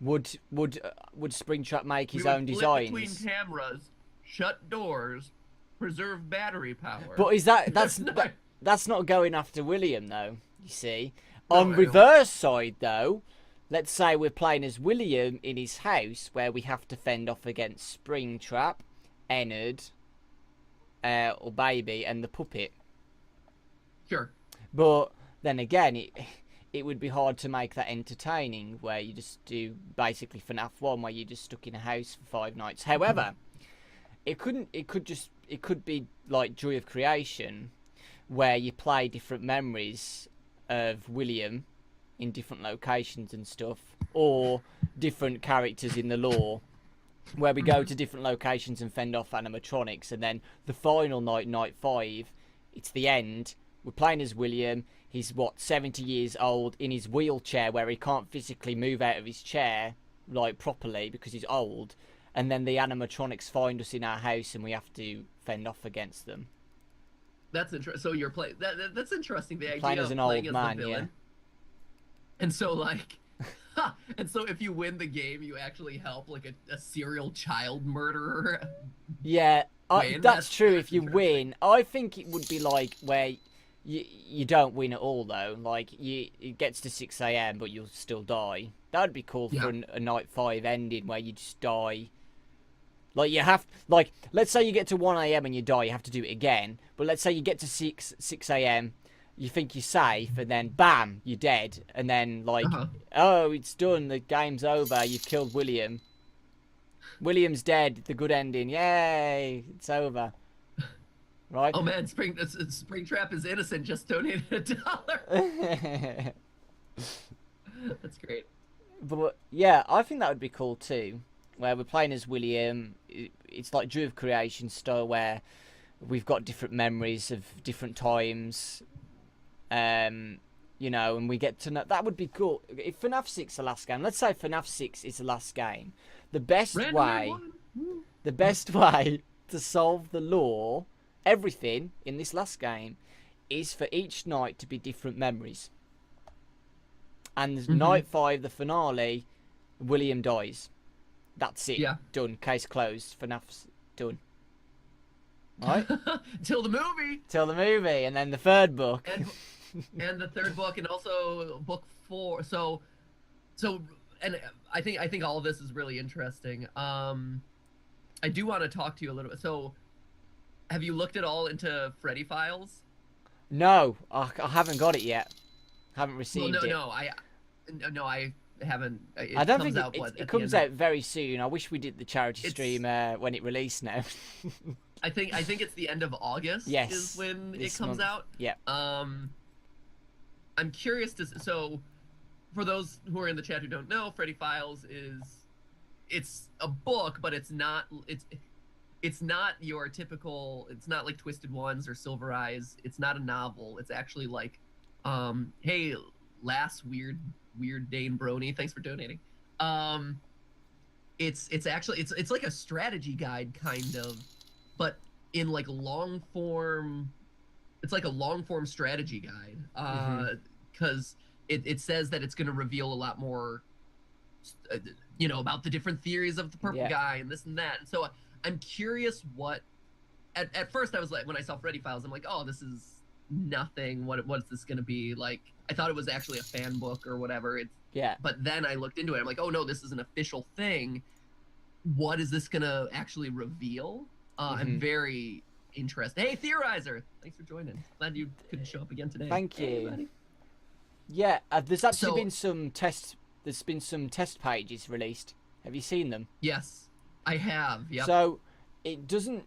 Would Springtrap make his own designs? Between cameras, shut doors, preserve battery power. But is that's not going after William though? You see, No, on reverse side though, let's say we're playing as William in his house where we have to fend off against Springtrap, Ennard, or Baby, and the puppet. Sure. But then again, it would be hard to make that entertaining where you just do basically FNAF 1 where you're just stuck in a house for 5 nights. However, it could be like Joy of Creation where you play different memories of William in different locations and stuff, or different characters in the lore where we go to different locations and fend off animatronics, and then the final night, night 5, it's the end. We're playing as William. He's 70 years old in his wheelchair where he can't physically move out of his chair like properly because he's old, and then the animatronics find us in our house and we have to fend off against them. That's interesting. So you're playing. That's interesting. The idea Playing as of an playing old as man, the villain. And so like, and so if you win the game, you actually help like a serial child murderer. Yeah, that's true. If you win, I think it would be like where you don't win at all though. Like it gets to 6 a.m. but you'll still die. That would be cool for a night 5 ending where you just die. Like you have, like, let's say you get to 1 a.m. and you die, you have to do it again. But let's say you get to 6 a.m. you think you're safe, and then bam, you're dead, and then like, oh, it's done, the game's over, you've killed William. William's dead, the good ending, yay, it's over. Right? Oh man, Springtrap is innocent, just donated $1. That's great. But yeah, I think that would be cool too, where we're playing as William. It's like Drew of Creation style, where we've got different memories of different times. You know, and we get to know. That would be cool. If FNAF 6 is the last game, let's say FNAF 6 is the last game. The best way to solve the lore, everything in this last game, is for each night to be different memories. And night 5, the finale, William dies. That's it. Yeah. Done. Case closed. FNAF's done. Right? Till the movie, and then the third book. And the third book, and also book 4. So, and I think all of this is really interesting. I do want to talk to you a little bit. So, have you looked at all into Freddy Files? No, I haven't got it yet. Haven't received it. No, I haven't. I don't think it comes out very soon. I wish we did the charity stream when it released now. I think it's the end of August. Yes, is when it comes out. Yeah. I'm curious to. So, for those who are in the chat who don't know, Freddy Files it's a book, but it's not your typical. It's not like Twisted Ones or Silver Eyes. It's not a novel. It's actually like, hey, last weird Dane Brony, thanks for donating. It's actually it's like a strategy guide kind of, but in like long form. It's like a long form strategy guide, because it says that it's going to reveal a lot more, about the different theories of the purple guy and this and that. And so I'm curious what. At first I was like, when I saw Freddy Files, I'm like, oh, this is nothing. What is this going to be like? I thought it was actually a fan book or whatever. But then I looked into it. I'm like, oh no, this is an official thing. What is this going to actually reveal? I'm very interested. Hey, Theorizer, thanks for joining. Glad you could show up again today. Thank you. Hey, yeah, there's actually been some test. There's been some test pages released. Have you seen them? Yes, I have. Yeah. So it doesn't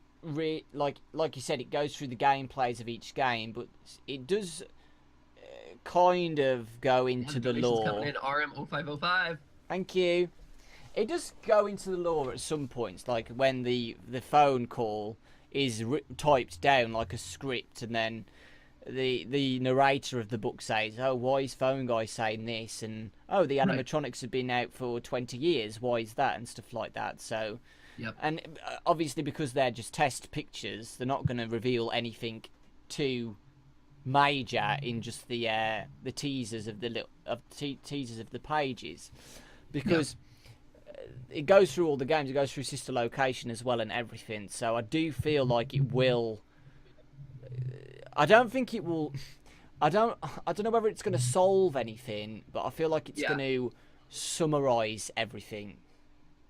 like you said, it goes through the gameplays of each game, but it does kind of go into the lore. Coming in RM0505. Thank you. It does go into the lore at some points, like when the phone call is typed down like a script, and then the narrator of the book says, oh, why is phone guy saying this, and oh, the animatronics have been out for 20 years, why is that, and stuff like that. So Yep. And obviously, because they're just test pictures, they're not going to reveal anything too major in just the teasers of teasers of the pages, because it goes through all the games. It goes through Sister Location as well and everything. So I do feel like it will. I don't think it will. I don't know whether it's going to solve anything, but I feel like it's going to summarize everything.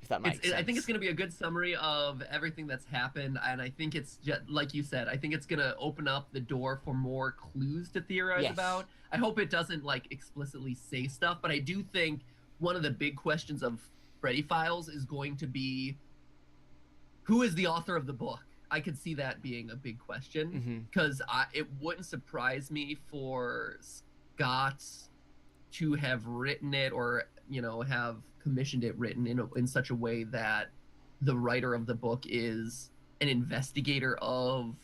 If that makes sense. I think it's going to be a good summary of everything that's happened, and I think it's just like you said. I think it's going to open up the door for more clues to theorize about. I hope it doesn't like explicitly say stuff, but I do think one of the big questions of Freddy Files is going to be who is the author of the book. I could see that being a big question, because it wouldn't surprise me for Scott to have written it, or have commissioned it written in such a way that the writer of the book is an investigator of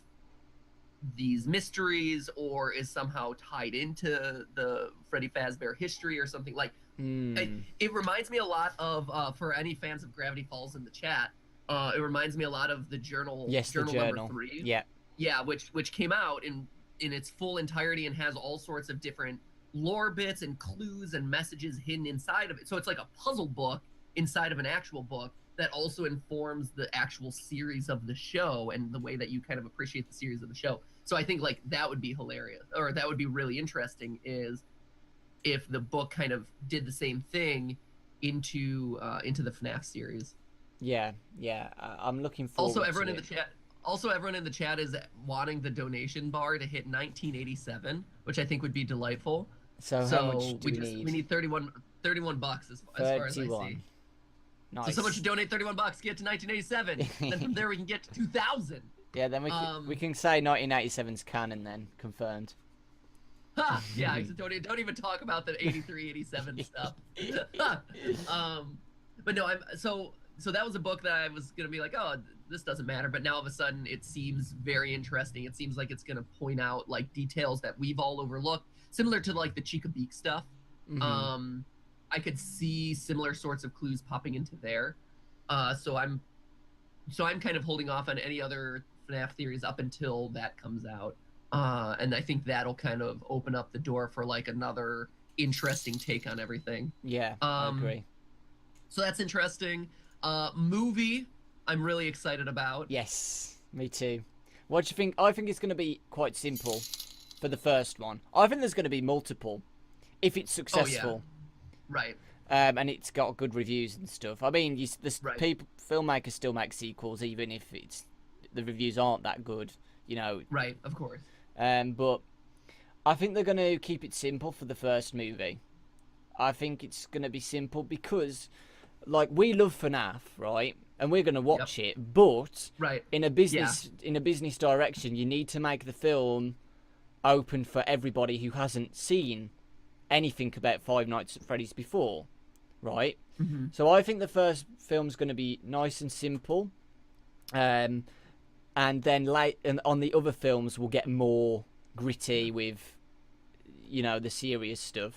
these mysteries, or is somehow tied into the Freddy Fazbear history or something. Like it reminds me a lot of for any fans of Gravity Falls in the chat. It reminds me a lot of the journal. Yes, the journal. Number 3. Yeah, which came out in its full entirety and has all sorts of different lore bits and clues and messages hidden inside of it. So it's like a puzzle book inside of an actual book that also informs the actual series of the show and the way that you kind of appreciate the series of the show. So I think like that would be hilarious, or that would be really interesting, is if the book kind of did the same thing into the FNAF series. Yeah. I'm looking forward. Also, everyone in the chat is wanting the donation bar to hit 1987, which I think would be delightful. So how much do we need? We need 31 bucks as far as I see. Nice. So someone should donate 31 bucks to get to 1987. Then from there we can get to 2000. Yeah, then we can say 1987's canon then, confirmed. Ha! Yeah, don't even talk about the 83, 87 stuff. But no, so that was a book that I was gonna be like, oh, this doesn't matter. But now all of a sudden, it seems very interesting. It seems like it's gonna point out like details that we've all overlooked, similar to like the Chica Beak stuff. I could see similar sorts of clues popping into there. So I'm kind of holding off on any other FNAF theories up until that comes out. And I think that'll kind of open up the door for like another interesting take on everything. Yeah, I agree. So that's interesting. Movie, I'm really excited about. Yes, me too. What do you think? I think it's going to be quite simple for the first one. I think there's going to be multiple if it's successful. Oh, yeah. Right. And it's got good reviews and stuff. I mean, filmmakers still make sequels even if the reviews aren't that good, Right, of course. But I think they're going to keep it simple for the first movie. I think it's going to be simple because, like, we love FNAF, right? And we're going to watch it, but in a business direction, you need to make the film open for everybody who hasn't seen anything about Five Nights at Freddy's before, right? So I think the first film's going to be nice and simple, and then on the other films we'll get more gritty with, the serious stuff.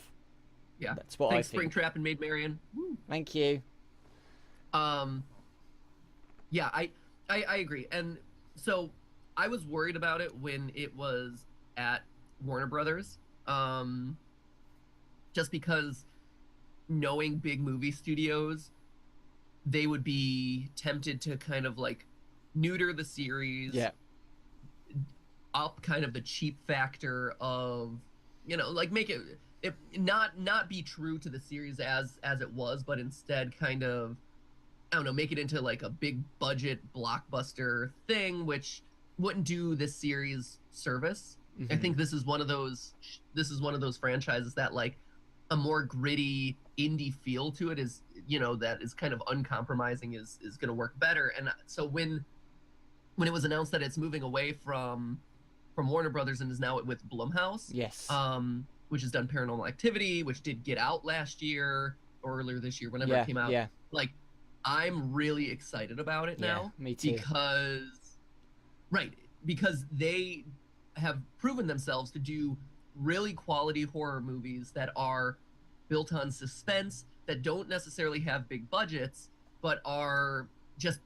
Yeah, that's what Thanks, I think. Springtrap and Maid Marian. Woo. Thank you. Yeah, I agree. And so I was worried about it when it was at Warner Brothers, just because knowing big movie studios, they would be tempted to kind of like neuter the series, up kind of the cheap factor of, like make it not be true to the series as it was, but instead kind of, I don't know, make it into like a big budget blockbuster thing, which wouldn't do this series service. I think this is one of those franchises that like a more gritty indie feel to it is, that is kind of uncompromising is going to work better. And so when it was announced that it's moving away from Warner Brothers and is now with Blumhouse, which has done Paranormal Activity, which did Get Out last year or earlier this year, whenever it came out. Yeah. Like, I'm really excited about it now. Me too. Because they have proven themselves to do really quality horror movies that are built on suspense, that don't necessarily have big budgets, but are just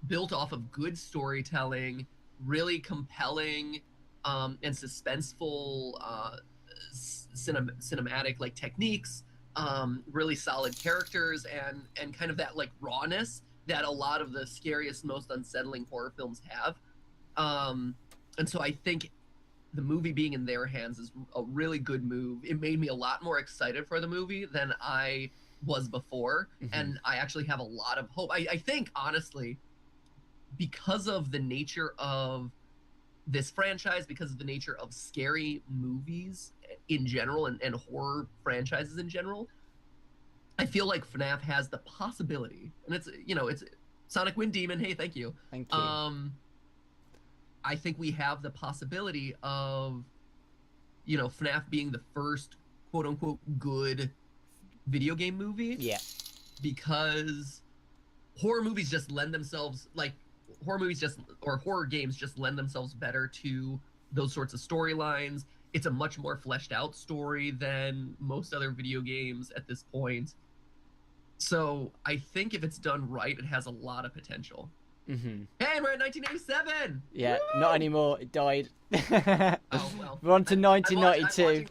built off of good storytelling, really compelling and suspenseful cinematic like techniques, really solid characters, and kind of that like rawness that a lot of the scariest, most unsettling horror films have. And so I think the movie being in their hands is a really good move. It made me a lot more excited for the movie than I was before, and I actually have a lot of hope. I think honestly, because of the nature of this franchise, because of the nature of scary movies in general, and horror franchises in general, I feel like FNAF has the possibility, and it's, you know, it's Sonic Wind Demon. Hey, thank you. Thank you. I think we have the possibility of, you know, FNAF being the first quote unquote good video game movie. Yeah. Because horror movies just lend themselves, like, horror games just lend themselves better to those sorts of storylines. It's a much more fleshed out story than most other video games at this point. So I think if it's done right, it has a lot of potential. Hey, we're in 1987. Yeah, Woo! not anymore. It died. Oh well. We're on to 1992.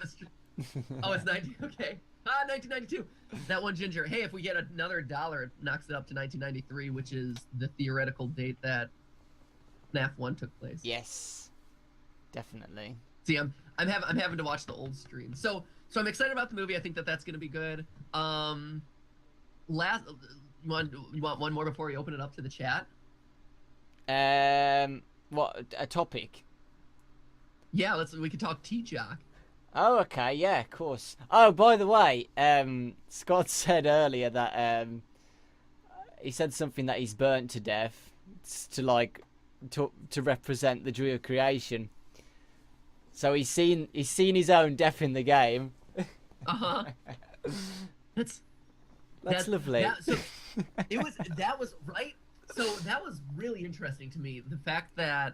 Oh, it's 90. Okay. 1992. That one ginger. Hey, if we get another $1, it knocks it up to 1993, which is the theoretical date that FNAF 1 took place. Yes, definitely. See, I'm having to watch the old stream. So I'm excited about the movie. I think that that's going to be good. You want one more before we open it up to the chat? What, a topic? Yeah, we could talk TJOC. Oh, okay, yeah, of course. Oh, by the way, Scott said earlier that he said something that he's burnt to death to represent the joy of creation. So he's seen his own death in the game. That's lovely. That was right. So that was really interesting to me. The fact that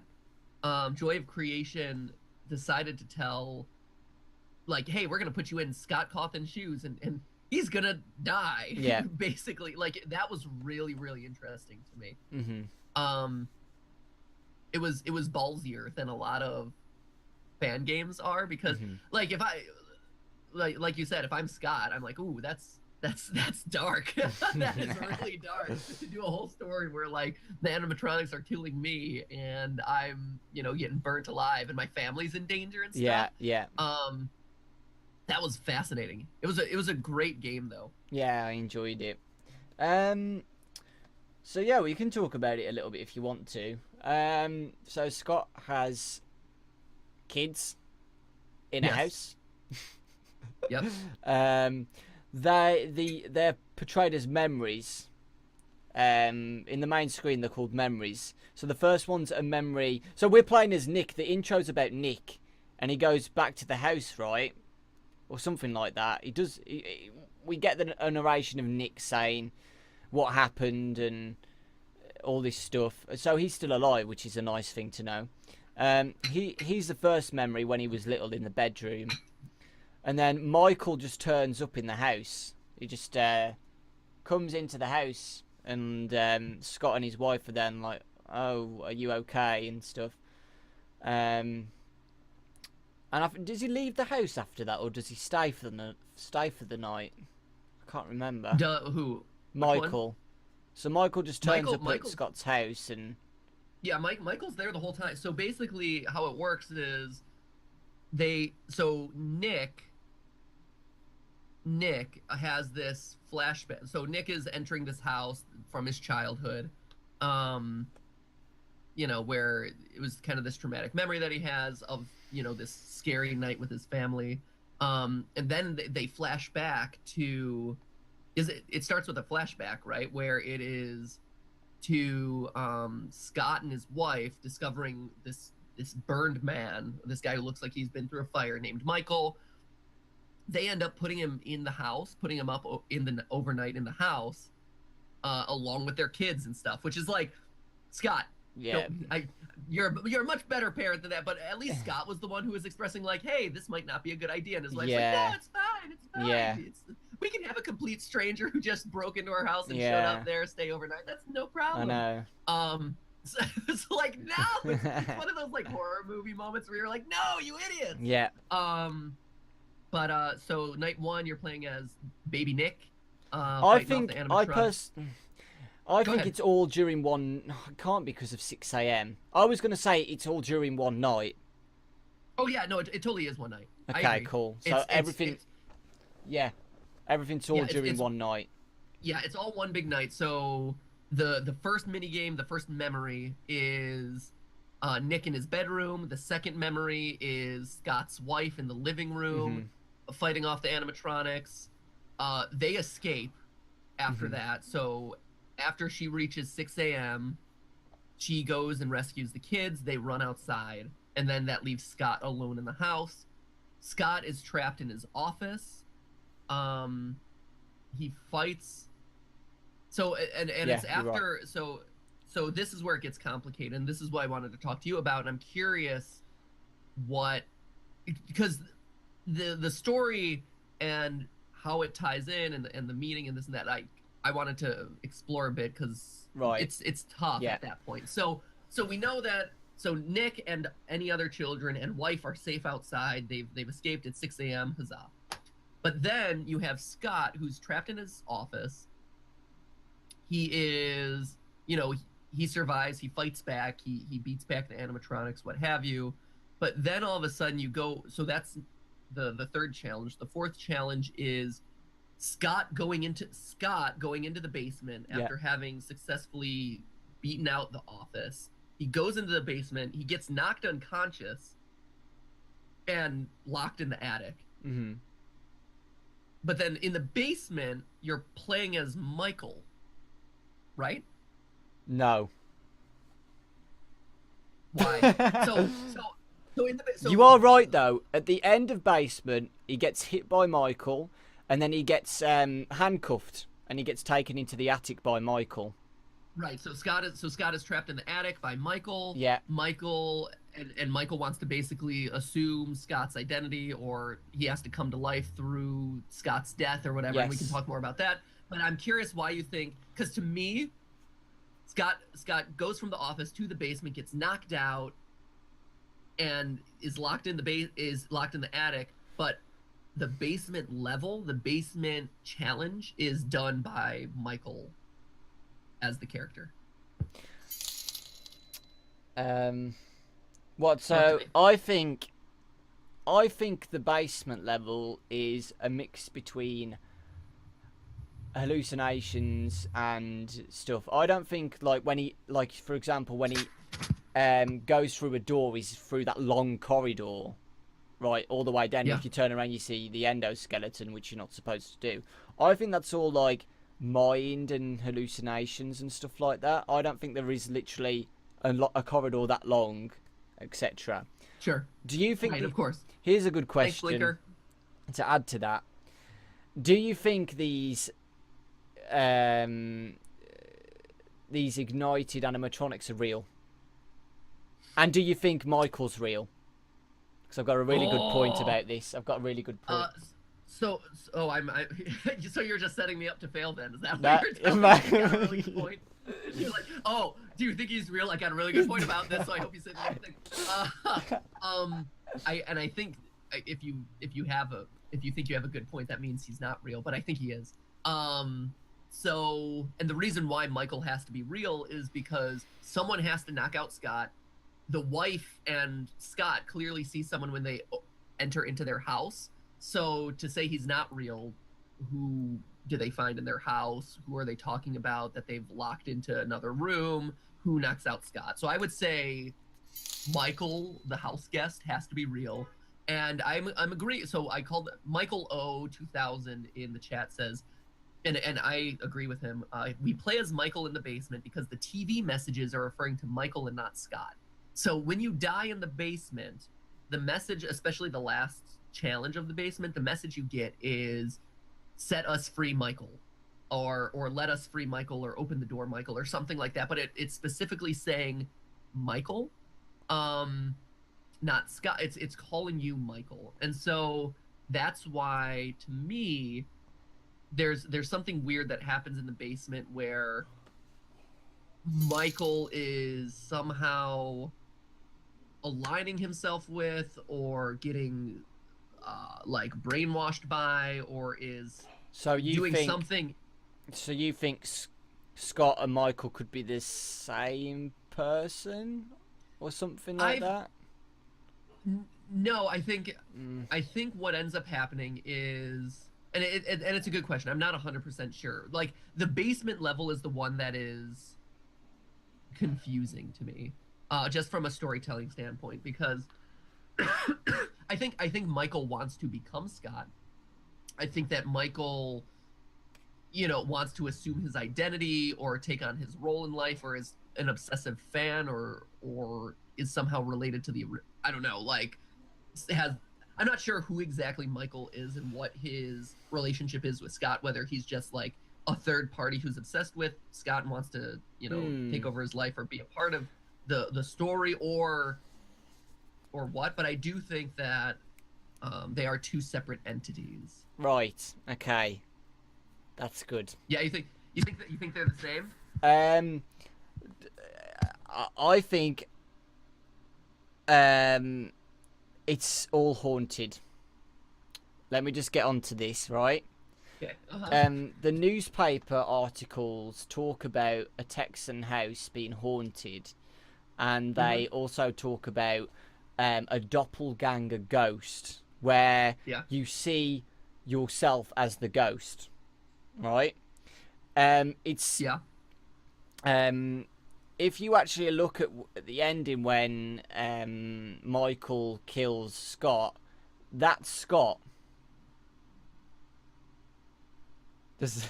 Joy of Creation decided to tell, like, hey, we're gonna put you in Scott Cawthon's shoes, and he's gonna die. Yeah. Basically, like, that was really, really interesting to me. It was ballsier than a lot of fan games are, because like, if I like you said, if I'm Scott, I'm like, ooh, that's dark. That is really dark, to do a whole story where, like, the animatronics are killing me and I'm, you know, getting burnt alive and my family's in danger and stuff. Yeah. That was fascinating. It was a great game though. Yeah, I enjoyed it. So yeah, we can talk about it a little bit if you want to. So Scott has kids in a house. Yep. They're portrayed as memories. In the main screen, they're called memories. So the first one's a memory. So we're playing as Nick. The intro's about Nick, and he goes back to the house, right, or something like that. We get a narration of Nick saying what happened and all this stuff. So he's still alive, which is a nice thing to know. He's the first memory when he was little in the bedroom. And then Michael just turns up in the house. He just comes into the house, and Scott and his wife are then like, "Oh, are you okay?" and stuff. And does he leave the house after that, or does he stay for the night? I can't remember. Who? Michael. So Michael just turns up at Scott's house, and yeah, Michael's there the whole time. So basically, how it works is Nick has this flashback. So Nick is entering this house from his childhood, you know, where it was kind of this traumatic memory that he has of, you know, this scary night with his family. And then they flash back to, it starts with a flashback, right, where it is to Scott and his wife discovering this burned man, this guy who looks like he's been through a fire, named Michael. They end up putting him in the house, putting him up overnight in the house, along with their kids and stuff. Which is like, Scott, yeah, you're a much better parent than that. But at least Scott was the one who was expressing, like, hey, this might not be a good idea, and his wife's like, no, it's fine, it's fine. Yeah. we can have a complete stranger who just broke into our house and showed Yeah. up there, stay overnight. That's no I problem. know. So like now it's one of those like horror movie moments where you're like, no, you idiots. Yeah. But so night one you're playing as Baby Nick. I Fighting off think the I animatronics. Go think ahead. it's all during one. It can't because of 6 a.m. I was gonna say it's all during one night. Oh yeah, no, it totally is one night. I Okay, agree. cool. So It's- everything, yeah, everything's all Yeah, it's- during it's- one night. Yeah, it's all one big night. So the first mini game, the first memory is Nick in his bedroom. The second memory is Scott's wife in the living room, fighting off the animatronics. They escape after that. So after she reaches 6 a.m., she goes and rescues the kids. They run outside, and then that leaves Scott alone in the house. Scott is trapped in his office. He fights. So and Yeah, it's you're right. after so this is where it gets complicated, and this is what I wanted to talk to you about. And I'm curious what, because the story and how it ties in and the meaning and this and that I wanted to explore a bit because Right. it's tough Yeah. at that point. So we know that Nick and any other children and wife are safe outside. They've escaped at 6 a.m. Huzzah! But then you have Scott who's trapped in his office. He is, he survives. He fights back. He beats back the animatronics, what have you. But then all of a sudden you go. So that's the third challenge. The fourth challenge is Scott going into the basement Yeah. after having successfully beaten out the office. He goes into the basement. He gets knocked unconscious and locked in the attic. Mm-hmm. But then in the basement, you're playing as Michael, right? No. Why? So in the You are right though. At the end of basement, he gets hit by Michael, and then he gets handcuffed, and he gets taken into the attic by Michael. Right. So Scott is trapped in the attic by Michael. Yeah. Michael and Michael wants to basically assume Scott's identity, or he has to come to life through Scott's death or whatever. And we can Yes. talk more about that. But I'm curious why you think, because to me, Scott goes from the office to the basement, gets knocked out, and is locked in the attic. But the basement level, the basement challenge, is done by Michael as the character. What? So Okay. I think the basement level is a mix between hallucinations and stuff. I don't think for example when he goes through a door, he's through that long corridor, right, all the way down. Yeah. If you turn around, you see the endoskeleton, which you're not supposed to do. I think that's all like mind and hallucinations and stuff like that. I don't think there is literally a corridor that long, etc. Sure. Do you think? Right, of course. Here's a good Thanks, question Blinker. to add to that. Do you think these ignited animatronics are real? And do you think Michael's real? Because I've got a really good point about this. I've got a really good point. So you're just setting me up to fail then? Is that what That- you're telling me? I got a really good point. You're like, oh, do you think he's real? I got a really good point about this, so I hope you say the right thing. I think if you think you have a good point, that means he's not real, but I think he is. So, and the reason why Michael has to be real is because someone has to knock out Scott. The wife and Scott clearly see someone when they enter into their house. So to say he's not real, who do they find in their house? Who are they talking about that they've locked into another room? Who knocks out Scott? So I would say Michael, the house guest, has to be real. And I'm agree. So I called Michael O 2000 in the chat says, and I agree with him. We play as Michael in the basement because the TV messages are referring to Michael and not Scott. So when you die in the basement, the message, especially the last challenge of the basement, the message you get is set us free, Michael, or let us free, Michael, or open the door, Michael, or something like that. But it's specifically saying Michael, not Scott. It's calling you Michael. And so that's why, to me, there's something weird that happens in the basement where Michael is somehow aligning himself with or getting like brainwashed by or is So you doing think? something. So you think Scott and Michael could be the same person, or something like I've that? No, I think Mm. what ends up happening is, and it's a good question. I'm not 100% sure. Like the basement level is the one that is confusing to me, just from a storytelling standpoint, because I think Michael wants to become Scott. I think that Michael, wants to assume his identity or take on his role in life, or is an obsessive fan, or is somehow related to the, I don't know, like has I'm not sure who exactly Michael is and what his relationship is with Scott, whether he's just like a third party who's obsessed with Scott and wants to, take over his life or be a part of the story, or what. But I do think that they are two separate entities. Right. Okay. That's good. Yeah, you think they're the same? Um, I think it's all haunted. Let me just get onto this, right? Okay. The newspaper articles talk about a Texan house being haunted, and they also talk about a doppelganger ghost where Yeah. you see yourself as the ghost, right? It's Yeah. If you actually look at the ending when Michael kills Scott, that's Scott. Does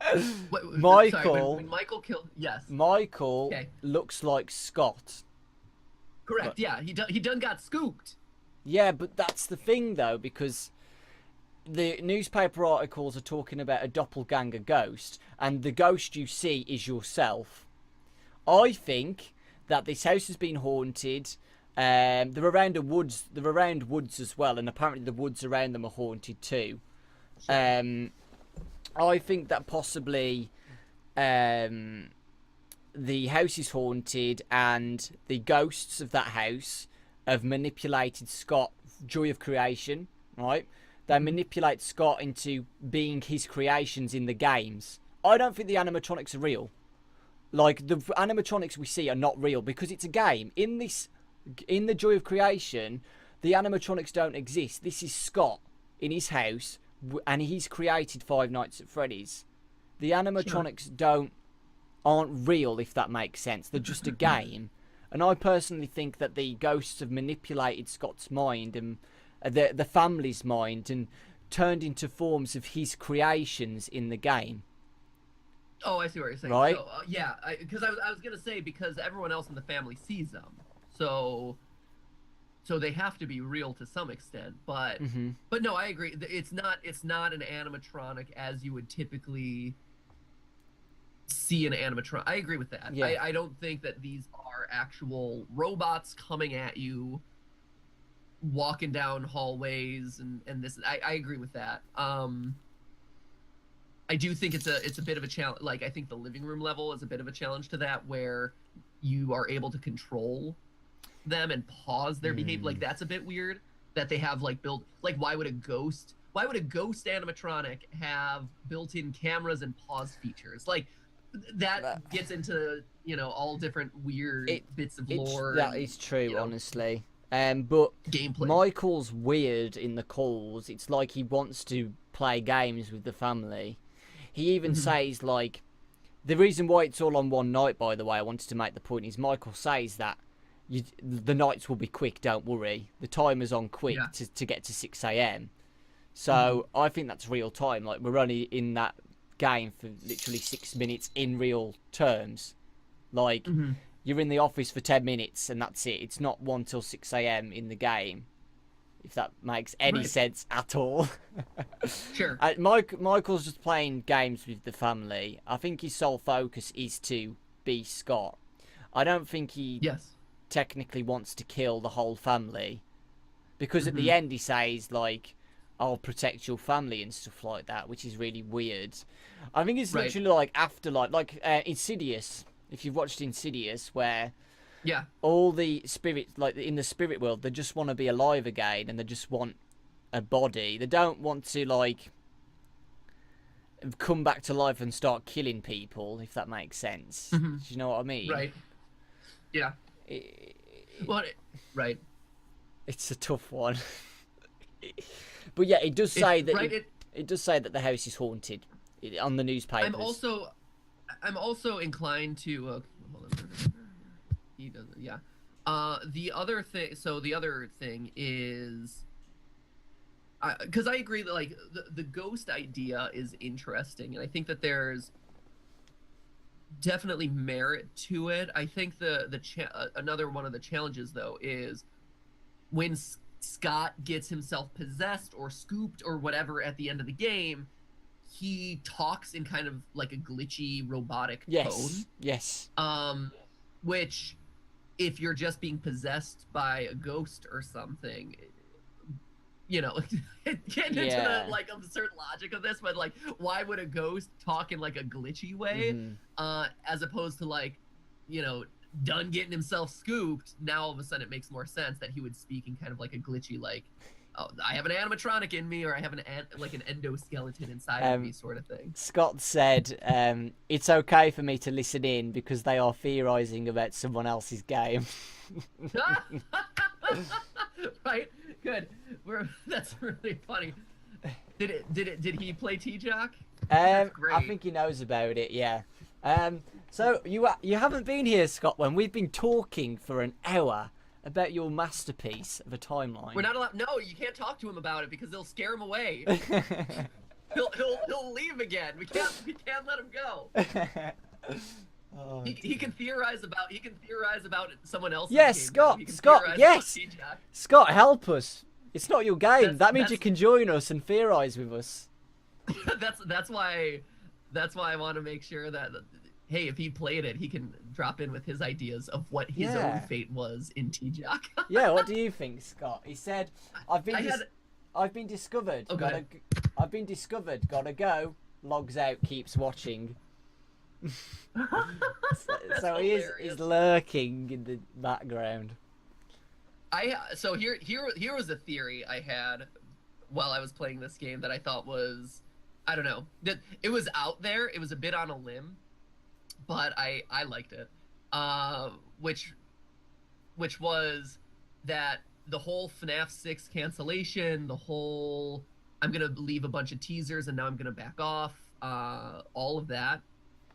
Sorry, Michael when Michael killed, yes. Michael Okay. looks like Scott. Correct. But, Yeah, he done got scooped. yeah, but that's the thing though, because the newspaper articles are talking about a doppelganger ghost, and the ghost you see is yourself. I think that this house has been haunted. They're around the woods. They're around woods as well, and apparently the woods around them are haunted too. Sure. I think that possibly the house is haunted, and the ghosts of that house have manipulated Scott. Joy of creation, right? They manipulate Scott into being his creations in the games. I don't think the animatronics are real. Like, the animatronics we see are not real because it's a game. In the Joy of Creation, the animatronics don't exist. This is Scott in his house, and he's created Five Nights at Freddy's. The animatronics aren't real, if that makes sense. They're just a game. And I personally think that the ghosts have manipulated Scott's mind and the family's mind and turned into forms of his creations in the game. Oh, I see what you're saying. Right? So, yeah, because I was gonna say, because everyone else in the family sees them, so they have to be real to some extent. But no, I agree. It's not an animatronic as you would typically see an animatronic. I agree with that. Yeah. I don't think that these are actual robots coming at you, walking down hallways and this. I agree with that. I do think it's a bit of a challenge. Like, I think the living room level is a bit of a challenge to that, where you are able to control them and pause their behavior. Like, that's a bit weird that they have like built. Like, why would a ghost animatronic have built-in cameras and pause features? Like, that gets into all different weird bits of lore. That is true, honestly. But gameplay. Michael's weird in the calls. It's like he wants to play games with the family. He even says, like, the reason why it's all on one night, by the way, I wanted to make the point, is Michael says that the nights will be quick, don't worry. The timer's on quick to get to 6 a.m. So I think that's real time. Like, we're only in that game for literally 6 minutes in real terms. Like, you're in the office for 10 minutes and that's it. It's not 1 till 6 a.m. in the game, if that makes any sense at all. Sure. Michael's just playing games with the family. I think his sole focus is to be Scott. I don't think he technically wants to kill the whole family, because at the end he says, like, I'll protect your family and stuff like that, which is really weird. I think it's Right. literally like Afterlife, like Insidious. If you've watched Insidious, where Yeah. all the spirits, like in the spirit world, they just want to be alive again, and they just want a body. They don't want to like come back to life and start killing people, if that makes sense. Mm-hmm. Do you know what I mean? Right. Yeah. Well, right. It's a tough one. But yeah, it does say that right, it does say that the house is haunted on the newspapers. I'm also inclined to hold on. He doesn't. Yeah. The other thing. So the other thing is, because I agree that like the ghost idea is interesting, and I think that there's definitely merit to it. I think another one of the challenges though is when Scott gets himself possessed or scooped or whatever at the end of the game, he talks in kind of like a glitchy robotic tone. Yes. Which, if you're just being possessed by a ghost or something, you know, getting into the like absurd logic of this, but like, why would a ghost talk in like a glitchy way, as opposed to like, you know, done getting himself scooped, now all of a sudden it makes more sense that he would speak in kind of like a glitchy, like, oh, I have an animatronic in me, or I have an endoskeleton inside of me, sort of thing. Scott said, "It's okay for me to listen in because they are theorizing about someone else's game." Right, good. That's really funny. Did he play TJOC? I think he knows about it. Yeah. So you haven't been here, Scott, when we've been talking for an hour about your masterpiece of a timeline. We're not allowed. No, you can't talk to him about it because they'll scare him away. he'll leave again. We can't let him go. Oh, he can theorize about someone else's yes, game. Scott, yes. Scott, help us. It's not your game. That means you can join us and theorize with us. that's why I want to make sure that, hey, if he played it, he can drop in with his ideas of what his own fate was in TJOC. Yeah, what do you think, Scott? He said, I've been discovered. Okay. I've been discovered. Gotta go. Logs out. Keeps watching. so he's lurking in the background. So here was a theory I had while I was playing this game that I thought was, I don't know, that it was out there. It was a bit on a limb, but I liked it. Which was that the whole FNAF 6 cancellation, the whole I'm gonna leave a bunch of teasers and now I'm gonna back off, all of that,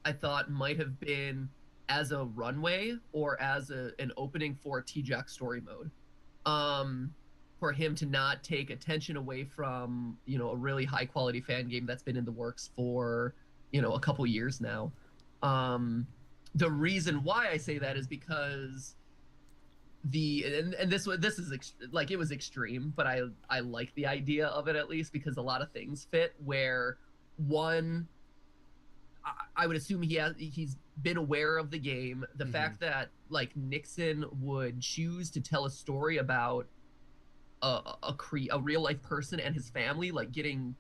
I thought might have been as a runway or as an opening for TJOC story mode. For him to not take attention away from, you know, a really high quality fan game that's been in the works for, you know, a couple years now. The reason why I say that is because this is like, it was extreme, but I like the idea of it, at least because a lot of things fit. Where one, I would assume he's been aware of the game. The fact that like Nixon would choose to tell a story about a real life person and his family, like getting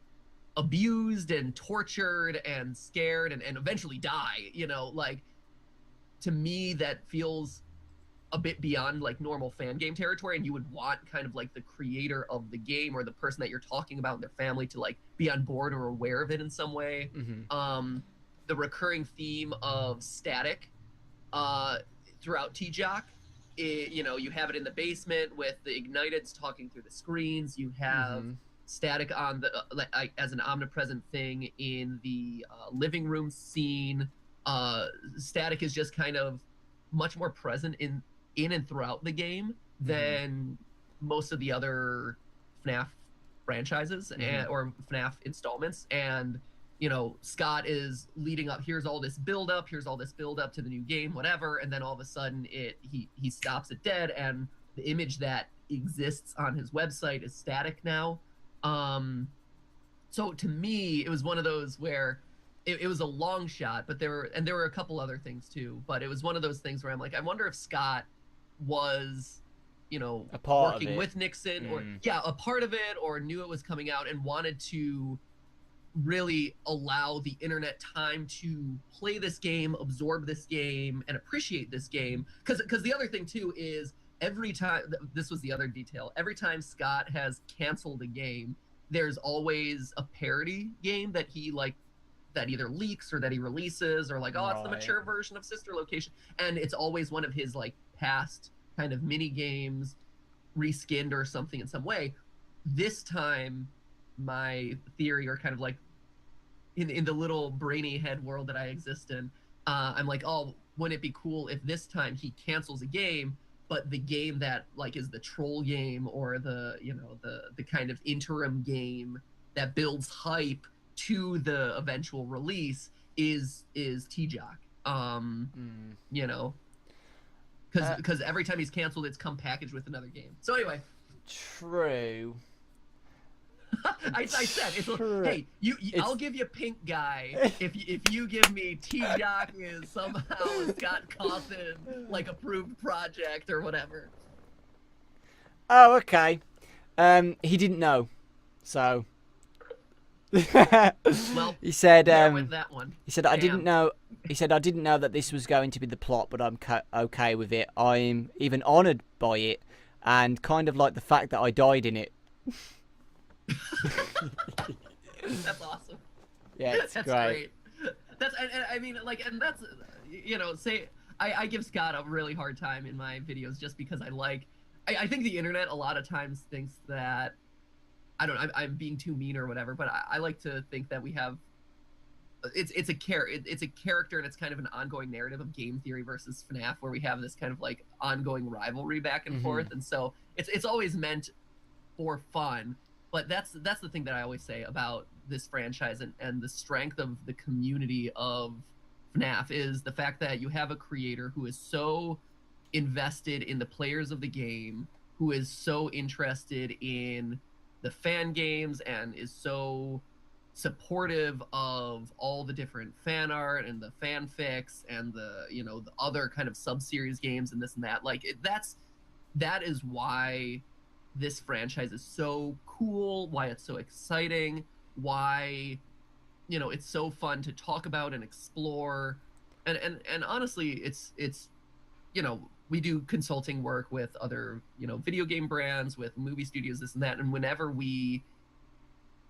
abused and tortured and scared and eventually die, you know, like, to me that feels a bit beyond like normal fan game territory, and you would want kind of like the creator of the game or the person that you're talking about and their family to like be on board or aware of it in some way. The recurring theme of static throughout TJOC, you know, you have it in the basement with the Igniteds talking through the screens. You have static on the as an omnipresent thing in the living room scene. Static is just kind of much more present in and throughout the game than most of the other FNAF franchises or FNAF installments. And, you know, Scott is leading up. Here's all this build up to the new game, whatever. And then all of a sudden he stops it dead. And the image that exists on his website is static now. So to me, it was one of those where it was a long shot, but there were a couple other things too. But it was one of those things where I'm like, I wonder if Scott was, A part of working it. with Nixon, or a part of it, or knew it was coming out and wanted to really allow the internet time to play this game, absorb this game, and appreciate this game. Because the other thing too is, every time, this was the other detail, every time Scott has canceled a game, there's always a parody game that he that either leaks or that he releases, or like, oh, it's the mature version of Sister Location, and it's always one of his like past kind of mini games reskinned or something in some way. This time, my theory, or kind of like in the little brainy head world that I exist in, I'm like, oh, wouldn't it be cool if this time he cancels a game, but the game that like is the troll game, or the the kind of interim game that builds hype to the eventual release is TJOC. Because every time he's canceled, it's come packaged with another game. So anyway. True. I said, hey, I'll give you Pink Guy if you give me TJOC is somehow a Scott Cawthon like approved project or whatever. Oh, okay. He didn't know, so. Well, he said, with that one. He said, I didn't know. He said, I didn't know that this was going to be the plot, but I'm okay with it. I'm even honoured by it, and kind of like the fact that I died in it. That's awesome. Yeah, it's that's great. That's, I mean, like, and that's, I give Scott a really hard time in my videos just because I think the internet a lot of times thinks that, I don't know, I'm being too mean or whatever, but I like to think that we have, it's a character, and it's kind of an ongoing narrative of game theory versus FNAF, where we have this kind of like ongoing rivalry back and forth, and so it's always meant for fun. But that's the thing that I always say about this franchise and the strength of the community of FNAF is the fact that you have a creator who is so invested in the players of the game, who is so interested in the fan games, and is so supportive of all the different fan art and the fanfics and the the other kind of sub-series games and this and that. Like that is why this franchise is so cool, why it's so exciting, why it's so fun to talk about and explore, and honestly, it's we do consulting work with other video game brands, with movie studios, this and that, and whenever we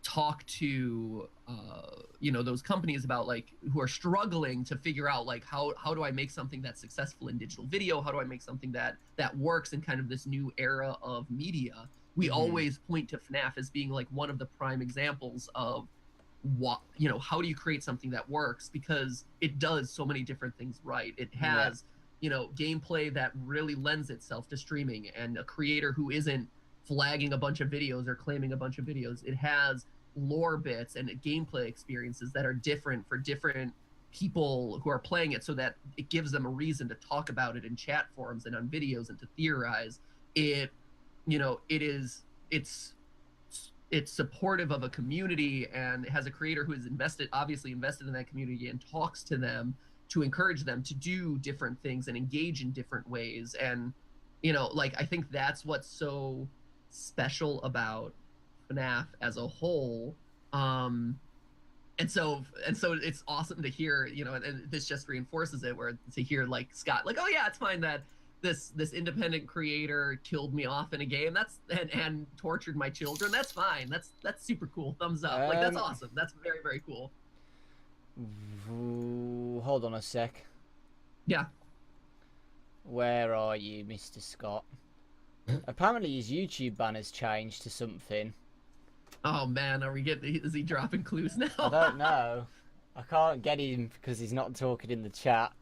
talk to those companies about who are struggling to figure out how do I make something that's successful in digital video, how do I make something that works in kind of this new era of media, we always point to FNAF as being one of the prime examples of what how do you create something that works, because it does so many different things right. It has gameplay that really lends itself to streaming, and a creator who isn't flagging a bunch of videos or claiming a bunch of videos. It has lore bits and gameplay experiences that are different for different people who are playing it, so that it gives them a reason to talk about it in chat forums and on videos and to theorize it. It's supportive of a community, and has a creator who is obviously invested in that community, and talks to them to encourage them to do different things and engage in different ways. And I think that's what's so special about FNAF as a whole. And so it's awesome to hear, and this just reinforces it, where to hear Scott oh yeah, it's fine that this independent creator killed me off in a game, and tortured my children, that's fine, that's super cool, thumbs up. That's awesome, that's very, very cool. Hold on a sec. Yeah. Where are you, Mr. Scott? Apparently his YouTube banner's changed to something. Oh man, is he dropping clues now? I don't know. I can't get him because he's not talking in the chat.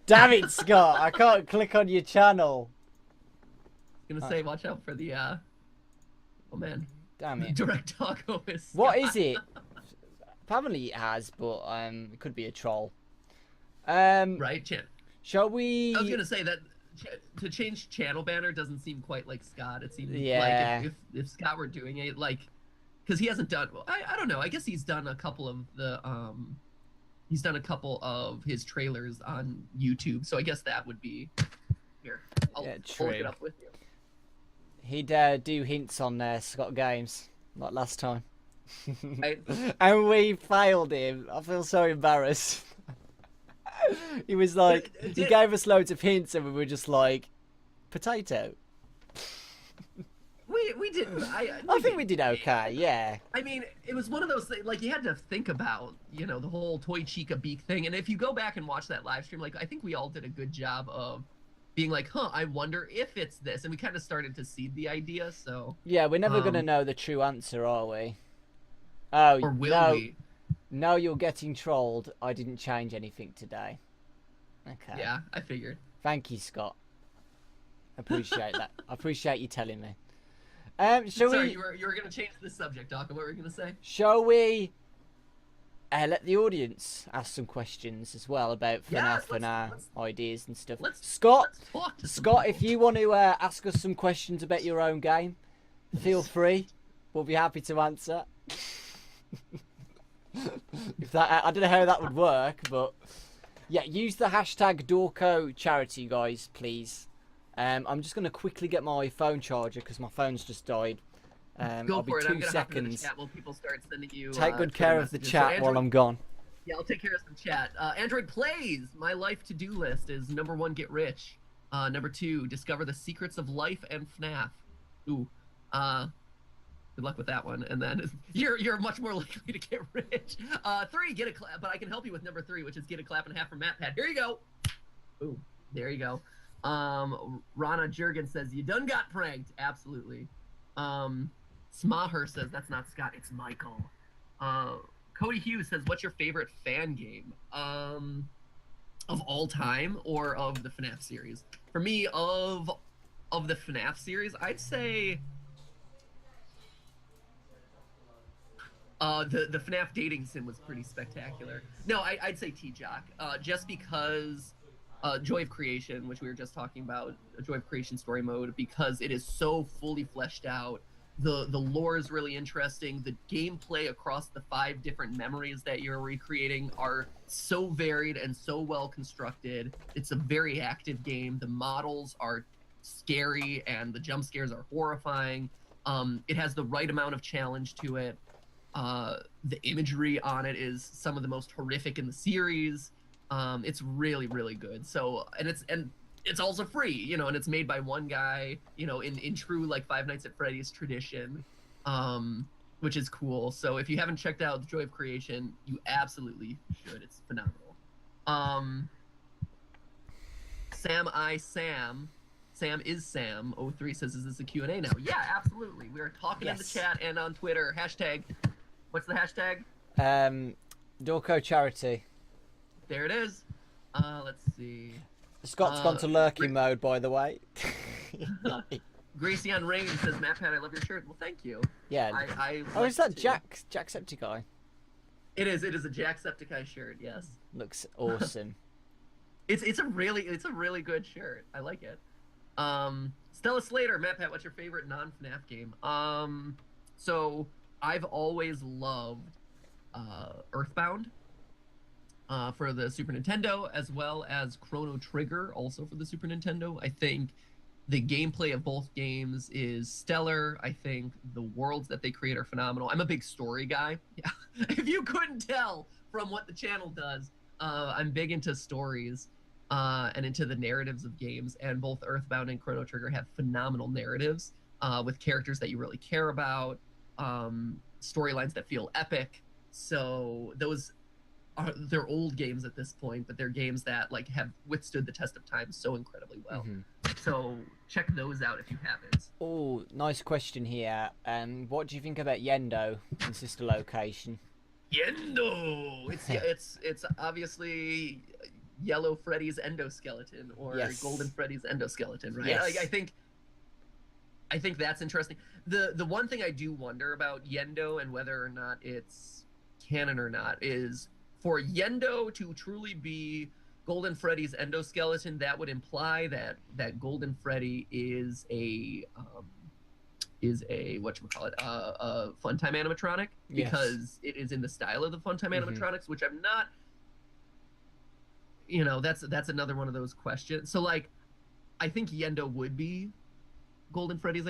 Damn it, Scott! I can't click on your channel. I was gonna say, watch out for the oh man. Damn it. Direct Dawko is Scott. What is it? Apparently it has, but it could be a troll. Right, shall we? I was gonna say that to change channel banner doesn't seem quite like Scott. It seems like if Scott were doing it, because he hasn't done. Well, I don't know. I guess he's done a couple of his trailers on YouTube. So I guess that would be here. I'll look it up with you. He'd do hints on Scott Games, like last time. I, And we failed him. I feel so embarrassed. He was like, he gave us loads of hints and we were just like, potato. we didn't. I think we did okay, yeah. I mean, it was one of those things, like, you had to think about, you know, the whole Toy Chica beak thing. And if you go back and watch that live stream, like, I think we all did a good job of being like, huh, I wonder if it's this. And we kind of started to seed the idea, so. Yeah, we're never going to know the true answer, are we? Oh, or will no. we? No, you're getting trolled. I didn't change anything today. Okay. Yeah, I figured. Thank you, Scott. Appreciate that. I appreciate you telling me. Sorry, you were going to change the subject, Dawko. What were you going to say? Shall we let the audience ask some questions as well about FNAF and our ideas and stuff? Scott, if you want to ask us some questions about your own game, feel free. We'll be happy to answer. I don't know how that would work, but yeah, use the hashtag Dawko charity, guys, please. I'm just going to quickly get my phone charger because my phone's just died. Go I'll be for it. 2 I'm gonna seconds. hop into the chat while people start sending you. Take good care of the chat while I'm gone. Yeah, I'll take care of some chat. Android Plays. My life to-do list is number 1, get rich. Number 2, discover the secrets of life and FNAF. Ooh. Good luck with that one. And then you're much more likely to get rich. 3, get a clap. But I can help you with number 3, which is get a clap and a half from MatPat. Here you go. Ooh, there you go. Rana Jurgen says, you done got pranked. Absolutely. Smaher says, that's not Scott, it's Michael. Cody Hughes says, what's your favorite fan game? Of all time or of the FNAF series? For me, of the FNAF series, I'd say the FNAF dating sim was pretty spectacular. No, I'd say TJOC, just because Joy of Creation, which we were just talking about, Joy of Creation story mode, because it is so fully fleshed out. The lore is really interesting. The gameplay across the 5 different memories that you're recreating are so varied and so well constructed. It's a very active game. The models are scary and the jump scares are horrifying. It has the right amount of challenge to it. The imagery on it is some of the most horrific in the series. It's really, really good. So, and it's also free, you know, and it's made by one guy, you know, in true like Five Nights at Freddy's tradition, which is cool. So if you haven't checked out The Joy of Creation, you absolutely should. It's phenomenal. Sam is Sam 03 says, is this a Q&A now? Yeah, absolutely. We are talking in the chat and on Twitter. Hashtag, what's the hashtag? Dawko charity. There it is. Let's see. Scott's gone to lurking mode, by the way. Gracie on Rain says, MatPat, I love your shirt. Well, thank you. Yeah. I oh, is that Jacksepticeye? It is a Jacksepticeye shirt, yes. Looks awesome. It's a really good shirt. I like it. Stella Slater, MatPat, what's your favorite non-FNAF game? So I've always loved Earthbound. For the Super Nintendo, as well as Chrono Trigger, also for the Super Nintendo. I think the gameplay of both games is stellar. I think the worlds that they create are phenomenal. I'm a big story guy. Yeah. If you couldn't tell from what the channel does, I'm big into stories and into the narratives of games, and both Earthbound and Chrono Trigger have phenomenal narratives with characters that you really care about, storylines that feel epic. So those they're old games at this point, but they're games that like have withstood the test of time so incredibly well. So check those out if you haven't. Oh, nice question here. What do you think about Yendo in Sister Location? Yendo! It's obviously Yellow Freddy's endoskeleton, or Golden Freddy's endoskeleton, right? Yes. Like, I think that's interesting. The one thing I do wonder about Yendo and whether or not it's canon or not is, for Yendo to truly be Golden Freddy's endoskeleton, that would imply that Golden Freddy is a whatchamacallit, a Funtime animatronic, because it is in the style of the Funtime animatronics, which I'm not, you know, that's another one of those questions. So like, I think Yendo would be Golden Freddy's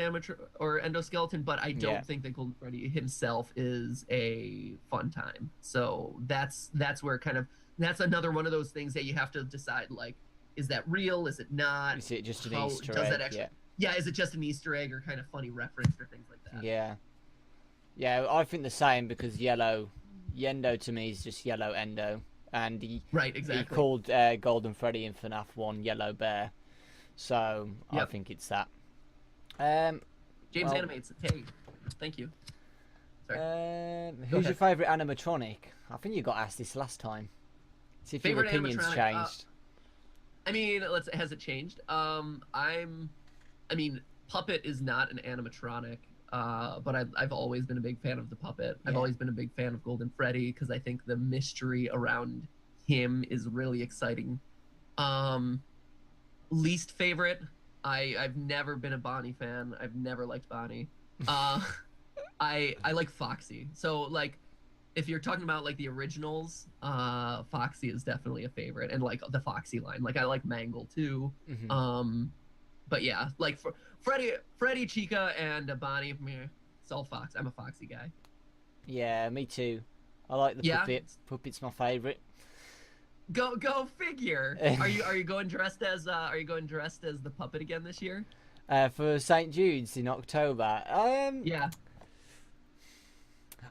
or endoskeleton, but I don't Yeah. think that Golden Freddy himself is a fun time. So that's where kind of that's another one of those things that you have to decide, like, is that real? Is it not? Is it just an How Easter does egg? that actually? Yeah. Yeah, is it just an Easter egg or kind of funny reference or things like that? Yeah. Yeah, I think the same because Yendo to me is just yellow Endo, and Right, he exactly. called Golden Freddy in FNAF 1 Yellow Bear, so I Yep. think it's that. James well, animates. Hey, thank you. Sorry. who's your ahead. favourite animatronic? I think you got asked this last time. See if your Favorite opinion's animatronic, changed. I mean, has it changed? I mean, Puppet is not an animatronic, but I've always been a big fan of the Puppet. I've Yeah. always been a big fan of Golden Freddy because I think the mystery around him is really exciting. Least favorite, I've never been a Bonnie fan. I've never liked Bonnie. Uh, I like Foxy. So like, if you're talking about like the originals, Foxy is definitely a favorite, and like the Foxy line. Like I like Mangle too. Mhm. But yeah, like for Freddy, Chica, and Bonnie, meh, it's all Fox. I'm a Foxy guy. Yeah, me too. I like the Yeah, puppet. Puppet's my favourite. go figure. Are you going dressed as the puppet again this year? For St. Jude's in October. Yeah.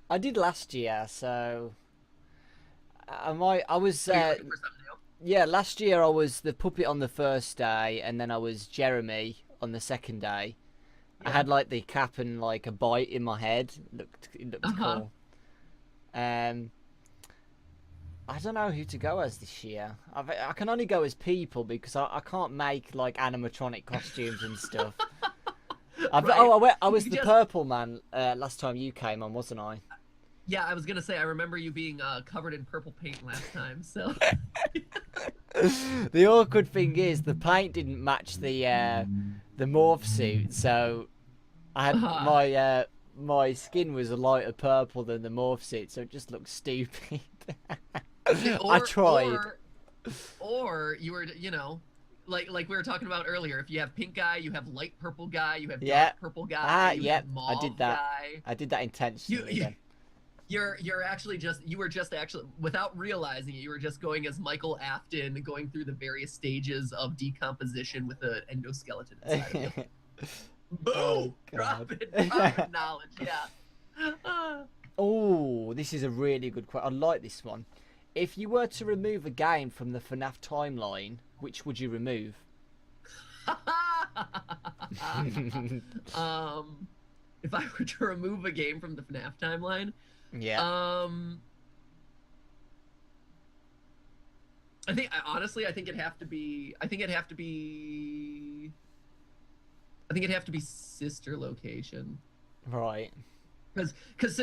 I did last year, so I was So you're looking for something new? yeah, last year I was the puppet on the first day, and then I was Jeremy on the second day. I Yeah. had like the cap and like a bite in my head. It looked Uh-huh. cool. I don't know who to go as this year. I can only go as people because I can't make like animatronic costumes and stuff. Right. I was You the just purple man last time you came on, wasn't I? Yeah, I was gonna say I remember you being covered in purple paint last time. So The awkward thing is the paint didn't match the morph suit, so I had uh, my skin was a lighter purple than the morph suit, so it just looked stupid. I or tried. or you were like we were talking about earlier. If you have pink guy, you have light purple guy, you have Yeah. dark purple guy, you Yeah. have I did mauve that. guy. I did that intentionally. You Then. you're actually you were just actually without realizing it, you were just going as Michael Afton, going through the various stages of decomposition with an endoskeleton inside of you. Oh, Boom! God. Dropping knowledge. Yeah. Oh, this is a really good question. I like this one. If you were to remove a game from the FNAF timeline, which would you remove? If I were to remove a game from the FNAF timeline, Yeah. I think honestly, I think it'd have to be. I think it'd have to be sister location. Right. Because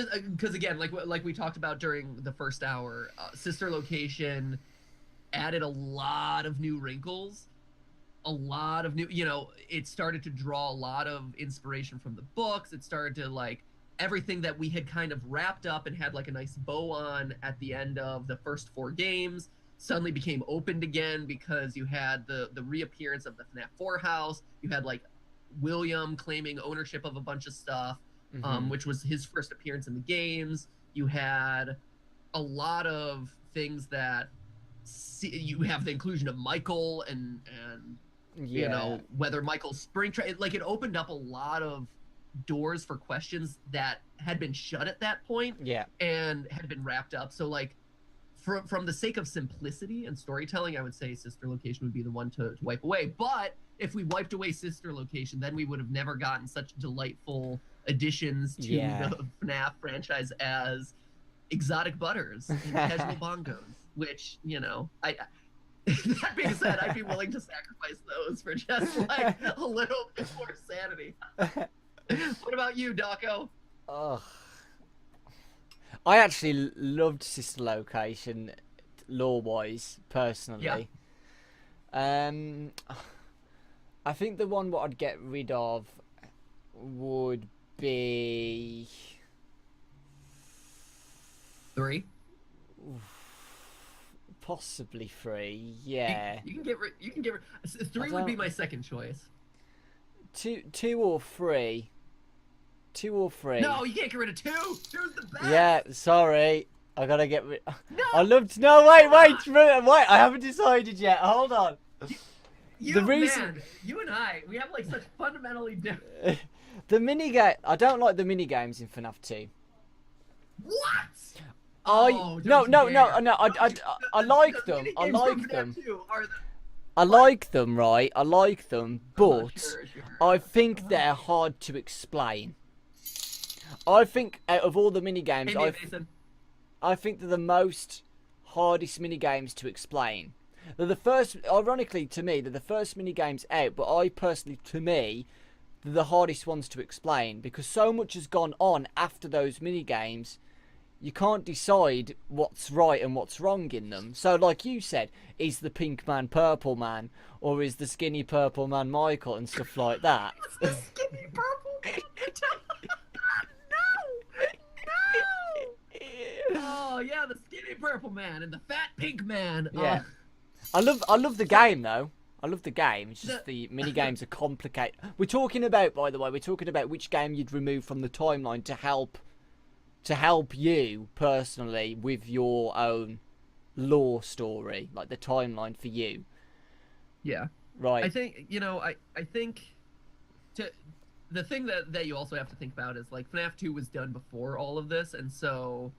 again, like we talked about during the first hour, sister location added a lot of new wrinkles, a lot of new. It started to draw a lot of inspiration from the books. It started to like everything that we had kind of wrapped up and had like a nice bow on at the end of the first 4 games suddenly became opened again because you had the reappearance of the FNAF 4 house. You had like William claiming ownership of a bunch of stuff, which was his first appearance in the games. You had a lot of things that you have the inclusion of Michael and Yeah. whether Michael's spring like it opened up a lot of doors for questions that had been shut at that point Yeah. and had been wrapped up. So like from the sake of simplicity and storytelling, I would say sister location would be the one to wipe away. But if we wiped away sister location, then we would have never gotten such delightful additions to the FNAF franchise as Exotic Butters and Casual Bongos, which, I that being said, I'd be willing to sacrifice those for just like a little bit more sanity. What about you, Dawko? Ugh. I actually loved Sister Location, lore-wise, personally. I think the one what I'd get rid of would be 3. possibly 3. Yeah. You can get rid. 3 would be my second choice. two or three. Two or three. No, you can't get rid of 2. 2's the best. Yeah, sorry. I gotta get rid. No. I loved. No, wait. I haven't decided yet. Hold on. You, The reason- man, you and I, we have like such fundamentally different. The minigame. I don't like the minigames in FNAF 2. What? No. I like them. I like them. I like them, right? I like them, but Sure. I think they're hard to explain. I think out of all the minigames, Hey, Mason. I think they're the most hardest minigames to explain. They're the first, ironically to me, they're the first minigames out, but I personally, to me, they're the hardest ones to explain because so much has gone on after those minigames. You can't decide what's right and what's wrong in them. So, like you said, is the pink man purple man, or is the skinny purple man Michael and stuff like that? It's the skinny purple man. No. Oh yeah, the skinny purple man and the fat pink man. Yeah. I love the game though. I love the game. It's just the mini games are complicated. We're talking about, by the way, which game you'd remove from the timeline to help you personally with your own lore story, like the timeline for you. Yeah. Right. I think I think the thing that you also have to think about is like FNAF 2 was done before all of this, and so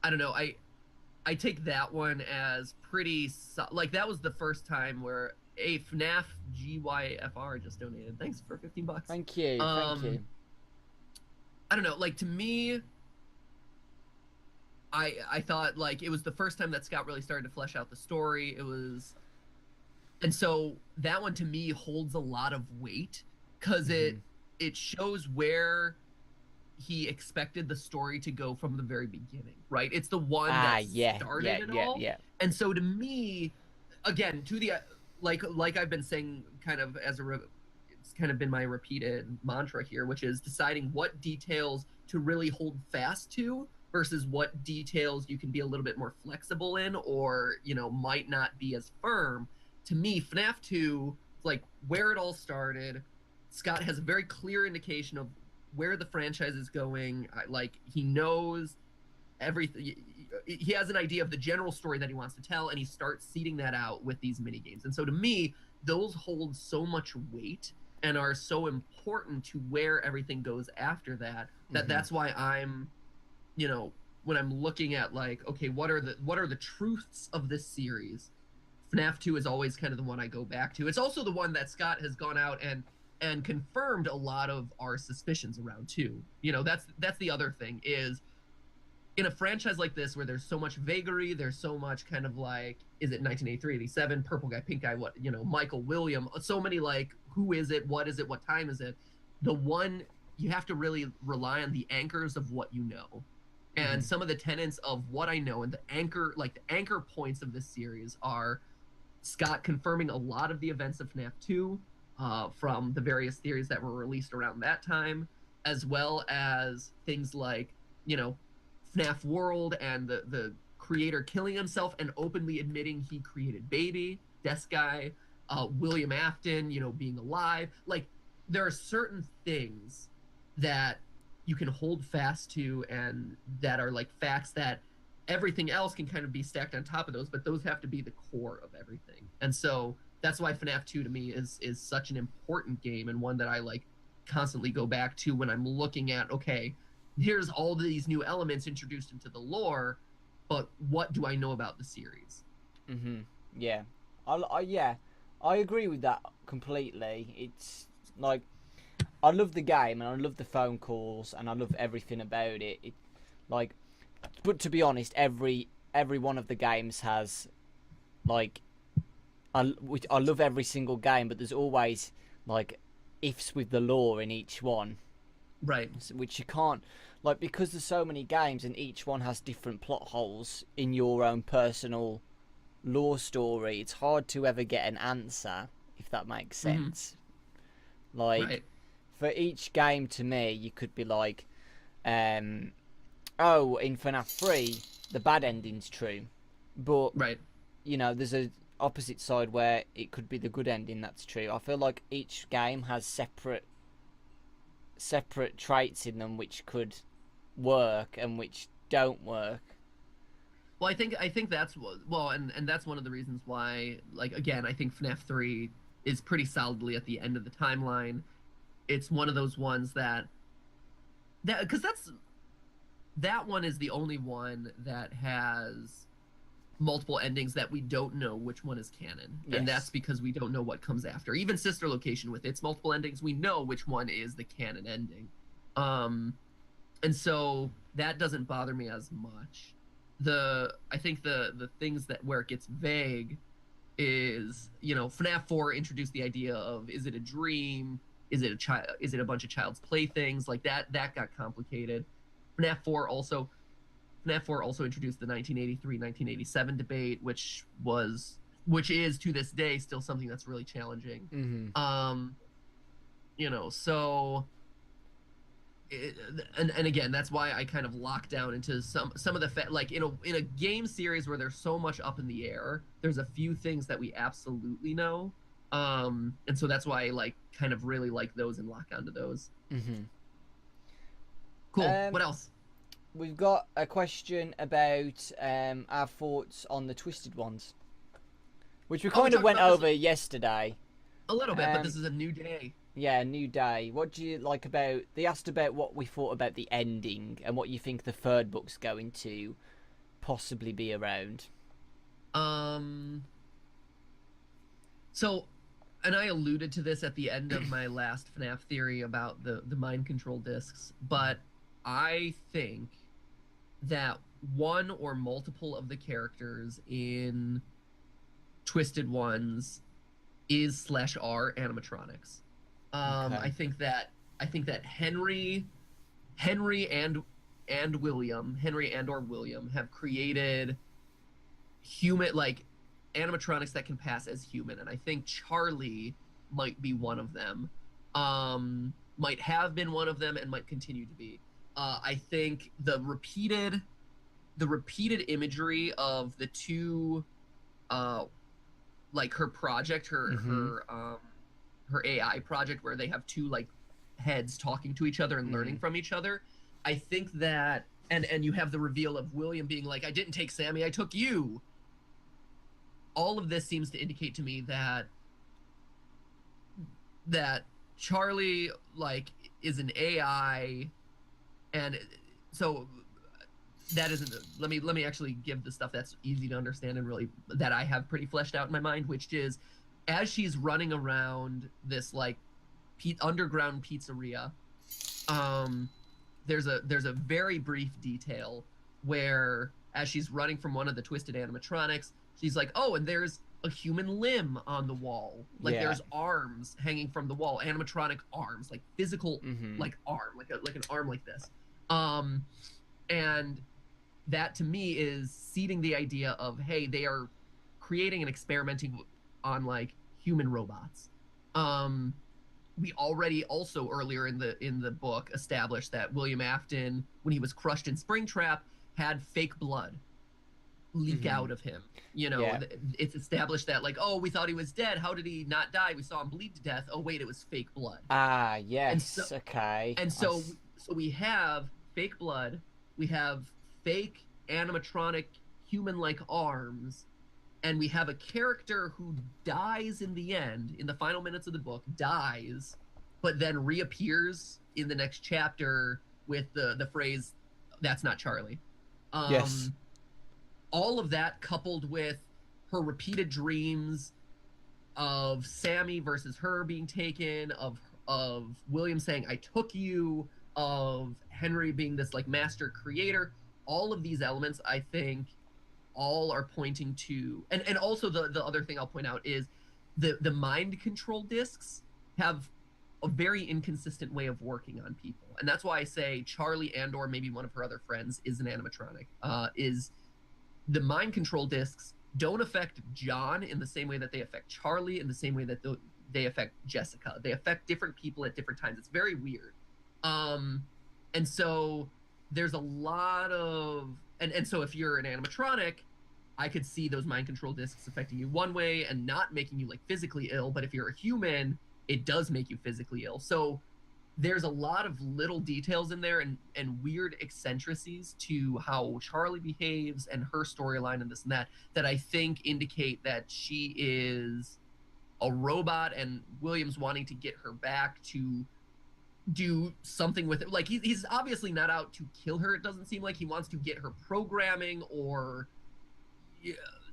I don't know. I take that one as pretty like that was the first time where a FNAF GYFR just donated. Thanks for $15. Thank you. Thank you. I don't know. Like to me, I thought like it was the first time that Scott really started to flesh out the story. It was, and so that one to me holds a lot of weight because it shows where he expected the story to go from the very beginning, right? It's the one that started it all. Yeah. And so to me, again, to the like I've been saying, kind of as it's kind of been my repeated mantra here, which is deciding what details to really hold fast to versus what details you can be a little bit more flexible in, or might not be as firm. To me, FNAF 2, like where it all started, Scott has a very clear indication of where the franchise is going. Like he knows everything. He has an idea of the general story that he wants to tell, and he starts seeding that out with these mini games. And so to me, those hold so much weight and are so important to where everything goes after that. That's why I'm, when I'm looking at like, okay, what are the truths of this series? FNAF 2 is always kind of the one I go back to. It's also the one that Scott has gone out and confirmed a lot of our suspicions around too. That's the other thing is, in a franchise like this where there's so much vagary, there's so much kind of like, is it 1983, 87, purple guy, pink guy, what, Michael, William, so many like, who is it, what time is it? The one, you have to really rely on the anchors of what you know. And some of the tenets of what I know and the anchor points of this series are Scott confirming a lot of the events of FNAF 2 from the various theories that were released around that time, as well as things like, FNAF World and the creator killing himself and openly admitting he created Baby, Desk Guy, William Afton, being alive. Like, there are certain things that you can hold fast to and that are like facts that everything else can kind of be stacked on top of those, but those have to be the core of everything. And so that's why FNAF 2 to me is such an important game, and one that I like constantly go back to when I'm looking at, okay, here's all these new elements introduced into the lore, but what do I know about the series? Yeah. I agree with that completely. It's like, I love the game and I love the phone calls and I love everything about it. But to be honest, every one of the games has like, I love every single game, but there's always like ifs with the lore in each one, right? Which you can't, like, because there's so many games and each one has different plot holes in your own personal lore story. It's hard to ever get an answer, if that makes sense. Like, for each game, to me, you could be like, in FNAF 3, the bad ending's true, but right, there's opposite side where it could be the good ending that's true. I feel like each game has separate traits in them which could work and which don't work. Well, I think that's well, and that's one of the reasons why, like, again, I think FNAF 3 is pretty solidly at the end of the timeline. It's one of those ones that because that one is the only one that has multiple endings that we don't know which one is canon. Yes. And that's because we don't know what comes after. Even Sister Location with its multiple endings, we know which one is the canon ending. And so that doesn't bother me as much. I think the things that where it gets vague is, you know, FNAF 4 introduced the idea of, is it a dream? Is it a bunch of child's playthings? Like that got complicated. FNAF 4 also introduced the 1983-1987 debate, which is to this day still something that's really challenging. Mm-hmm. You know, so and again, that's why I kind of lock down into some of the like in a game series where there's so much up in the air, there's a few things that we absolutely know. And so that's why I like kind of really like those and lock onto those. Mm-hmm. Cool. What else? We've got a question about our thoughts on the Twisted Ones, which we kind of went over yesterday. A little bit, but this is a new day. Yeah, new day. What do you like about... They asked about what we thought about the ending and what you think the third book's going to possibly be around. So, and I alluded to this at the end of my last FNAF theory about the mind control discs, but I think that one or multiple of the characters in Twisted Ones is /are animatronics. Okay. I think that Henry and William, Henry and or William, have created human, like, animatronics that can pass as human, and I think Charlie might be one of them. Might have been one of them and might continue to be. I think the repeated imagery of the two, like her project, her AI project, where they have two like heads talking to each other and learning from each other. I think that, and you have the reveal of William being like, I didn't take Sammy, I took you. All of this seems to indicate to me that Charlie like is an AI, and so that isn't. Let me actually give the stuff that's easy to understand and really that I have pretty fleshed out in my mind, which is, as she's running around this like underground pizzeria, there's a very brief detail where, as she's running from one of the twisted animatronics, she's like, oh, and there's a human limb on the wall. Like, there's arms hanging from the wall, animatronic arms, like physical, like arm, like an arm like this. And that to me is seeding the idea of, hey, they are creating and experimenting on like human robots. We already also earlier in the book established that William Afton, when he was crushed in Springtrap, had fake blood leak out of him. You know, it's established that like, oh, we thought he was dead. How did he not die? We saw him bleed to death. Oh wait, it was fake blood. Ah, yes. Okay. And so we have fake blood. We have fake animatronic human-like arms. And we have a character who dies in the end, in the final minutes of the book, dies, but then reappears in the next chapter with the phrase, "That's not Charlie." Yes. All of that, coupled with her repeated dreams of Sammy versus her being taken, of William saying, "I took you," of Henry being this like master creator, all of these elements, I think, all are pointing to, and also the other thing I'll point out is the mind control discs have a very inconsistent way of working on people, and that's why I say Charlie and or maybe one of her other friends is an animatronic. Is the mind control discs don't affect John in the same way that they affect Charlie, in the same way that they affect Jessica. They affect different people at different times. It's very weird. And so there's a lot of, and so if you're an animatronic, I could see those mind control discs affecting you one way and not making you like physically ill, but if you're a human, it does make you physically ill. So there's a lot of little details in there and weird eccentricities to how Charlie behaves and her storyline and this and that I think indicate that she is a robot, and Williams wanting to get her back to do something with it. Like he's obviously not out to kill her. It doesn't seem like he wants to get her programming or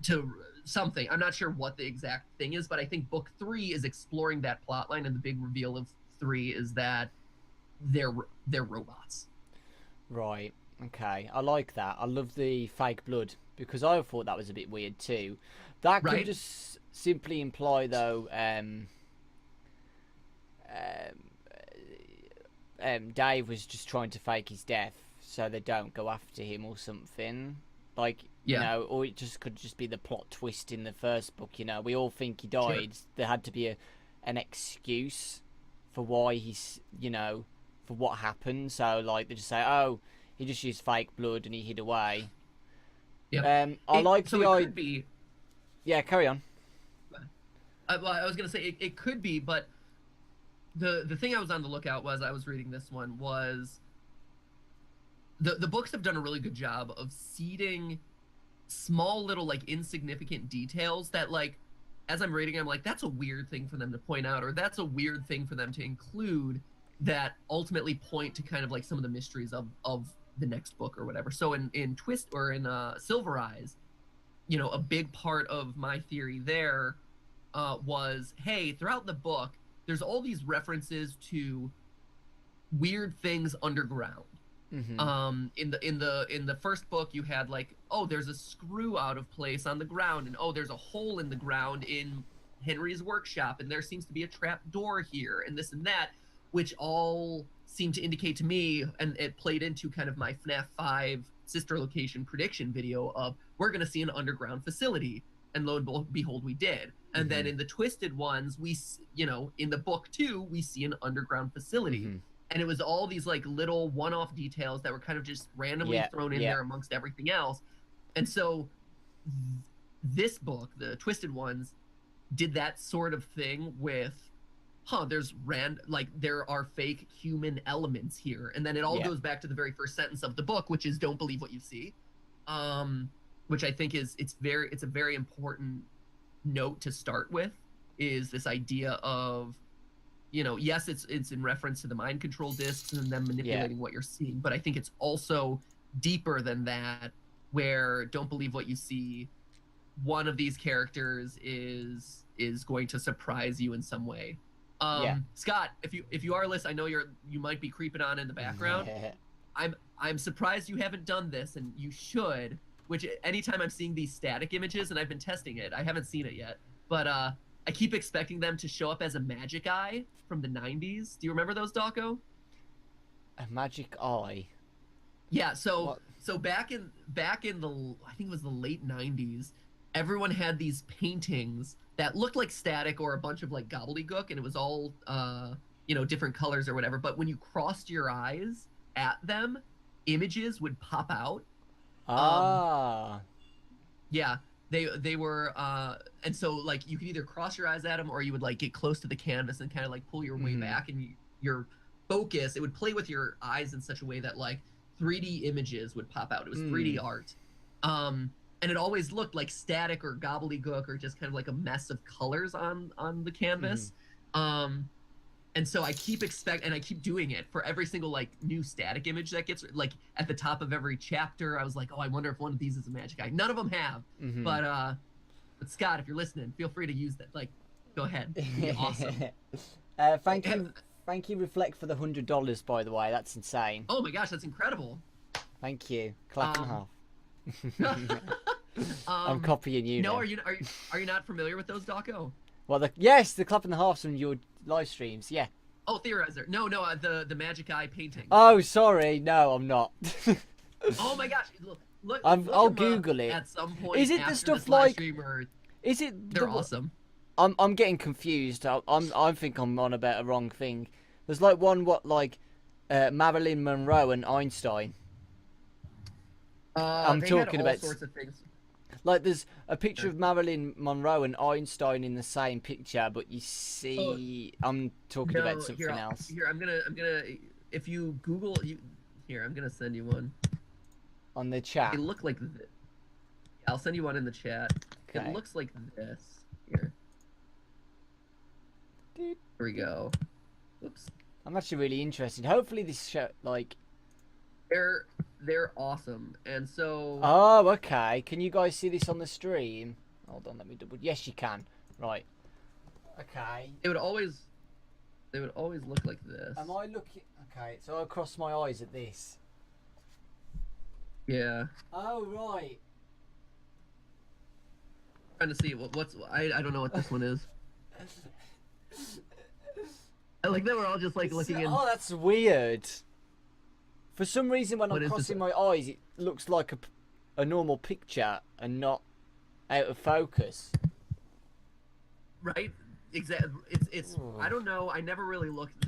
to something. I'm not sure what the exact thing is, but I think book 3 is exploring that plot line, and the big reveal of 3 is that they're robots. Right. Okay. I like that. I love the fake blood because I thought that was a bit weird too. That could Right. just simply imply though Dave was just trying to fake his death so they don't go after him or something. Like, you know, or it just could just be the plot twist in the first book, you know. We all think he died. Sure. There had to be an excuse for why he's, you know, for what happened. So, like, they just say, oh, he just used fake blood and he hid away. Yeah. I like so the it idea. could be. Yeah, carry on. Well, I was going to say it could be, but the thing I was on the lookout was I was reading this one was the books have done a really good job of seeding small little like insignificant details that like as I'm reading I'm like that's a weird thing for them to point out, or that's a weird thing for them to include, that ultimately point to kind of like some of the mysteries of the next book or whatever. So in Twist or in Silver Eyes, you know, a big part of my theory there was, hey, throughout the book there's all these references to weird things underground. Mm-hmm. In the first book you had like, oh, there's a screw out of place on the ground, and oh, there's a hole in the ground in Henry's workshop, and there seems to be a trap door here, and this and that, which all seem to indicate to me, and it played into kind of my FNAF 5 sister location prediction video of we're going to see an underground facility, and lo and behold we did. And then in the Twisted ones, we, you know, in the book 2 we see an underground facility. And it was all these like little one-off details that were kind of just randomly thrown in there amongst everything else. And so this book, the Twisted ones, did that sort of thing with, there's like there are fake human elements here. And then it all goes back to the very first sentence of the book, which is don't believe what you see. Which I think is it's a very important note to start with, is this idea of, you know, yes, it's in reference to the mind control discs and them manipulating what you're seeing, but I think it's also deeper than that, where don't believe what you see. One of these characters is going to surprise you in some way. Scott, if you are listening, I know you might be creeping on in the background. I'm surprised you haven't done this, and you should. Which anytime I'm seeing these static images, and I've been testing it, I haven't seen it yet, but I keep expecting them to show up as a magic eye from the 90s. Do you remember those, Dawko? A magic eye? Yeah, so back in the, I think it was the late 90s, everyone had these paintings that looked like static or a bunch of like gobbledygook, and it was all you know, different colors or whatever, but when you crossed your eyes at them, images would pop out. Yeah. They were and so like you could either cross your eyes at them, or you would like get close to the canvas and kind of like pull your way back, and your focus, it would play with your eyes in such a way that like 3D images would pop out. It was 3D art, and it always looked like static or gobbledygook or just kind of like a mess of colors on the canvas. And so I keep I keep doing it for every single like new static image that gets like at the top of every chapter. I was like, oh, I wonder if one of these is a magic eye. None of them have, but Scott, if you're listening, feel free to use that. Like, go ahead. It'd be awesome. Thank you, Reflect, for the $100. By the way, that's insane. Oh my gosh, that's incredible. Thank you. Clap and half. I'm copying you. No, now. Are you not familiar with those, Dawko? Well, the clap and the halves from your live streams, yeah. Oh, Theorizer. No, the magic eye painting. Oh, sorry, no, I'm not. Oh my gosh, look I'll Google it. At some point. Is it after the stuff this live like? Stream, or Is it? They're awesome. I'm getting confused. I think I'm on about a wrong thing. There's like one Marilyn Monroe and Einstein. I'm talking all about sorts of things. Like, there's a picture of Marilyn Monroe and Einstein in the same picture, but you see, I'm talking about something else. Here, I'm gonna. If you Google here, I'm gonna send you one. On the chat. They look like this. I'll send you one in the chat. Okay. It looks like this. Here. Dude. Here we go. Oops. I'm actually really interested. Hopefully this show, like... They're awesome, and so... Oh, okay. Can you guys see this on the stream? Hold on, let me double... Yes, you can. Right. Okay. They would always look like this. Am I looking... Okay, so I cross my eyes at this. Yeah. Oh, right. Trying to see what's... I don't know what this one is. I like that we're all just like looking in... Oh, that's weird. For some reason, when What I'm is crossing this? my eyes, it looks like a normal picture and not out of focus. Right? Exactly. It's I don't know. I never really looked.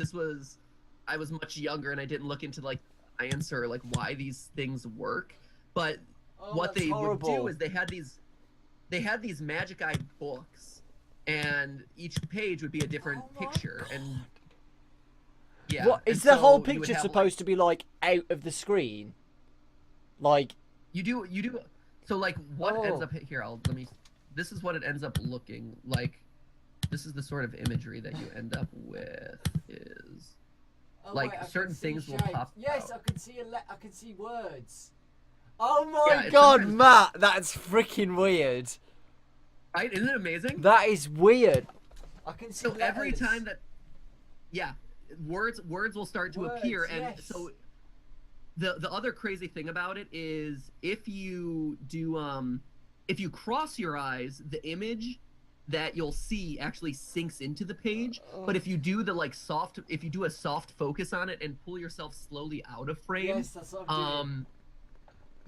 I was much younger and I didn't look into like science or like why these things work. But what they would do is they had these Magic Eye books, and each page would be a different picture. And yeah, What is the whole picture supposed to be like out of the screen? Like you do. So like what ends up here? This is what it ends up looking like. This is the sort of imagery that you end up with. Is like wait, certain things will pop. Yes, out. I can see I can see words. Oh my god, sometimes... Matt, that's freaking weird. Right? Isn't it amazing? That is weird. I can see. So every time that, yeah, words will start to appear, and yes. so the other crazy thing about it is if you do if you cross your eyes, the image that you'll see actually sinks into the page. But if you do if you do a soft focus on it and pull yourself slowly out of frame, yes, that's what I'm doing.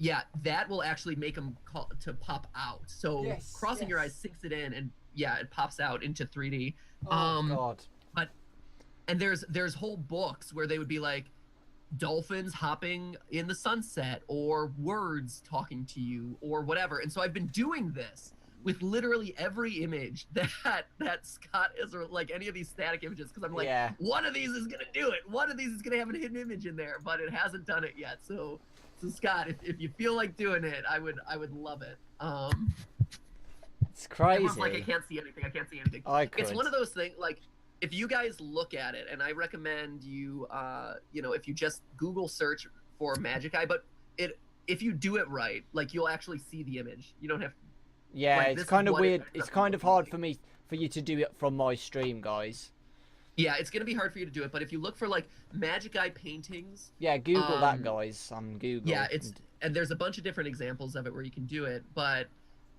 Yeah, that will actually make them to pop out. So crossing your eyes sinks it in, and yeah, it pops out into 3D. Oh god. And there's whole books where they would be like dolphins hopping in the sunset, or words talking to you, or whatever. And so I've been doing this with literally every image that Scott is, or like any of these static images, because I'm like, one of these is gonna do it. One of these is gonna have a hidden image in there, but it hasn't done it yet. So Scott, if you feel like doing it, I would love it. It's crazy. Everyone's like, I can't see anything. It's one of those things. Like, if you guys look at it, and I recommend you, if you just Google search for Magic Eye, but if you do it right, like you'll actually see the image. You don't have. Yeah, like, it's kind of weird. It's kind of hard for you to do it from my stream, guys. Yeah, it's gonna be hard for you to do it, but if you look for like Magic Eye paintings, yeah, Google that, guys, on Google. Yeah, and there's a bunch of different examples of it where you can do it,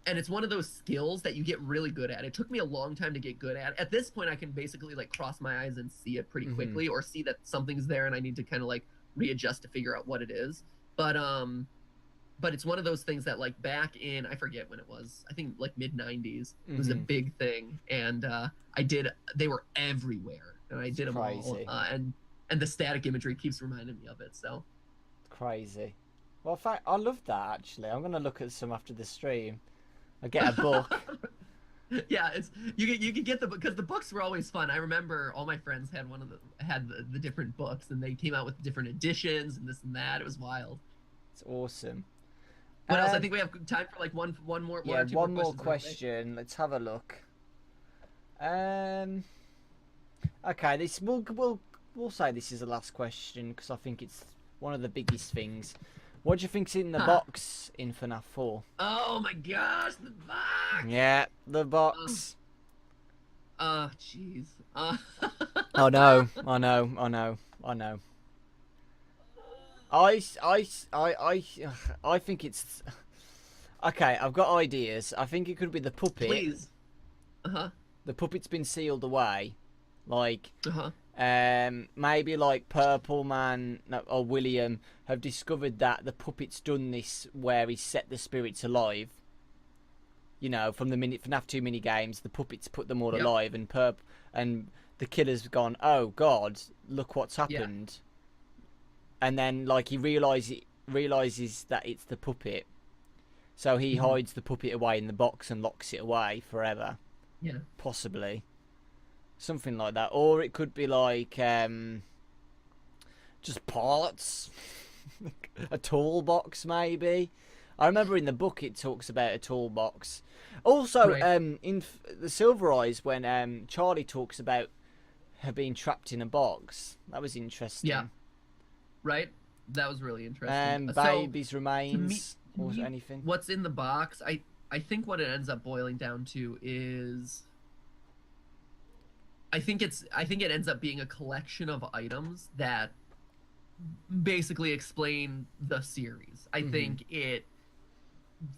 and it's one of those skills that you get really good at. It took me a long time to get good at. At this point, I can basically like cross my eyes and see it pretty quickly, or see that something's there and I need to kind of like readjust to figure out what it is. But it's one of those things that like back in, I forget when it was, I think like mid 90s, it was a big thing, and they were everywhere, and I did them all, and the static imagery keeps reminding me of it. So crazy. Well, I love that actually. I'm gonna look at some after the stream. I get a book. Yeah, you can get the book, because the books were always fun. I remember all my friends had the different books, and they came out with different editions and this and that. It was wild. It's awesome. What else? I think we have time for like one more. Yeah, one more question. Let's have a look. Okay, this we'll say this is the last question, because I think it's one of the biggest things. What do you think's in the box in FNAF 4? Oh my gosh, the box! Yeah, the box. Jeez. I know. I think it's okay. I've got ideas. I think it could be the puppet. Please. The puppet's been sealed away, like. Uh-huh. Maybe like Purple Man or William have discovered that the puppet's done this where he set the spirits alive. You know, from the FNAF 2 mini games, the puppets put them all alive, and the killer's gone, oh god, look what's happened. And then like he realizes that it's the puppet. So he hides the puppet away in the box and locks it away forever. Yeah. Possibly. Something like that. Or it could be like just parts. A toolbox, maybe. I remember in the book it talks about a toolbox. Also, in the Silver Eyes, when Charlie talks about her being trapped in a box, that was interesting. Yeah. Right? That was really interesting. Baby's remains or anything. What's in the box? I think what it ends up boiling down to is I think it ends up being a collection of items that basically explain the series. I think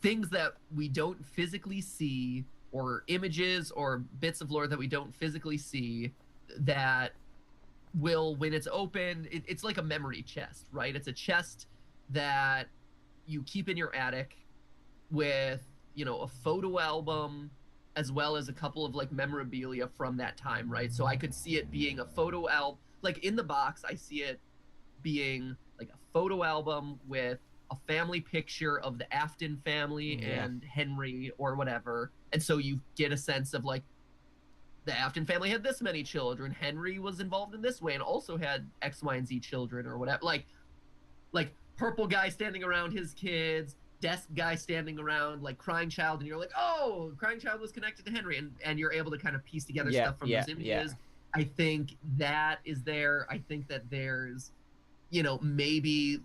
things that we don't physically see, or images or bits of lore that we don't physically see, that will, when it's open, it's like a memory chest, right? It's a chest that you keep in your attic with, you know, a photo album as well as a couple of like memorabilia from that time, right? So I could see it being a photo album, like in the box, I see it being like a photo album with a family picture of the Afton family and Henry or whatever. And so you get a sense of like, the Afton family had this many children. Henry was involved in this way and also had X, Y, and Z children or whatever. Like purple guy standing around his kids, desk guy standing around, like crying child, and you're like, oh, crying child was connected to Henry, and you're able to kind of piece together stuff from those images. Yeah. I think that is there. I think that there's, you know, maybe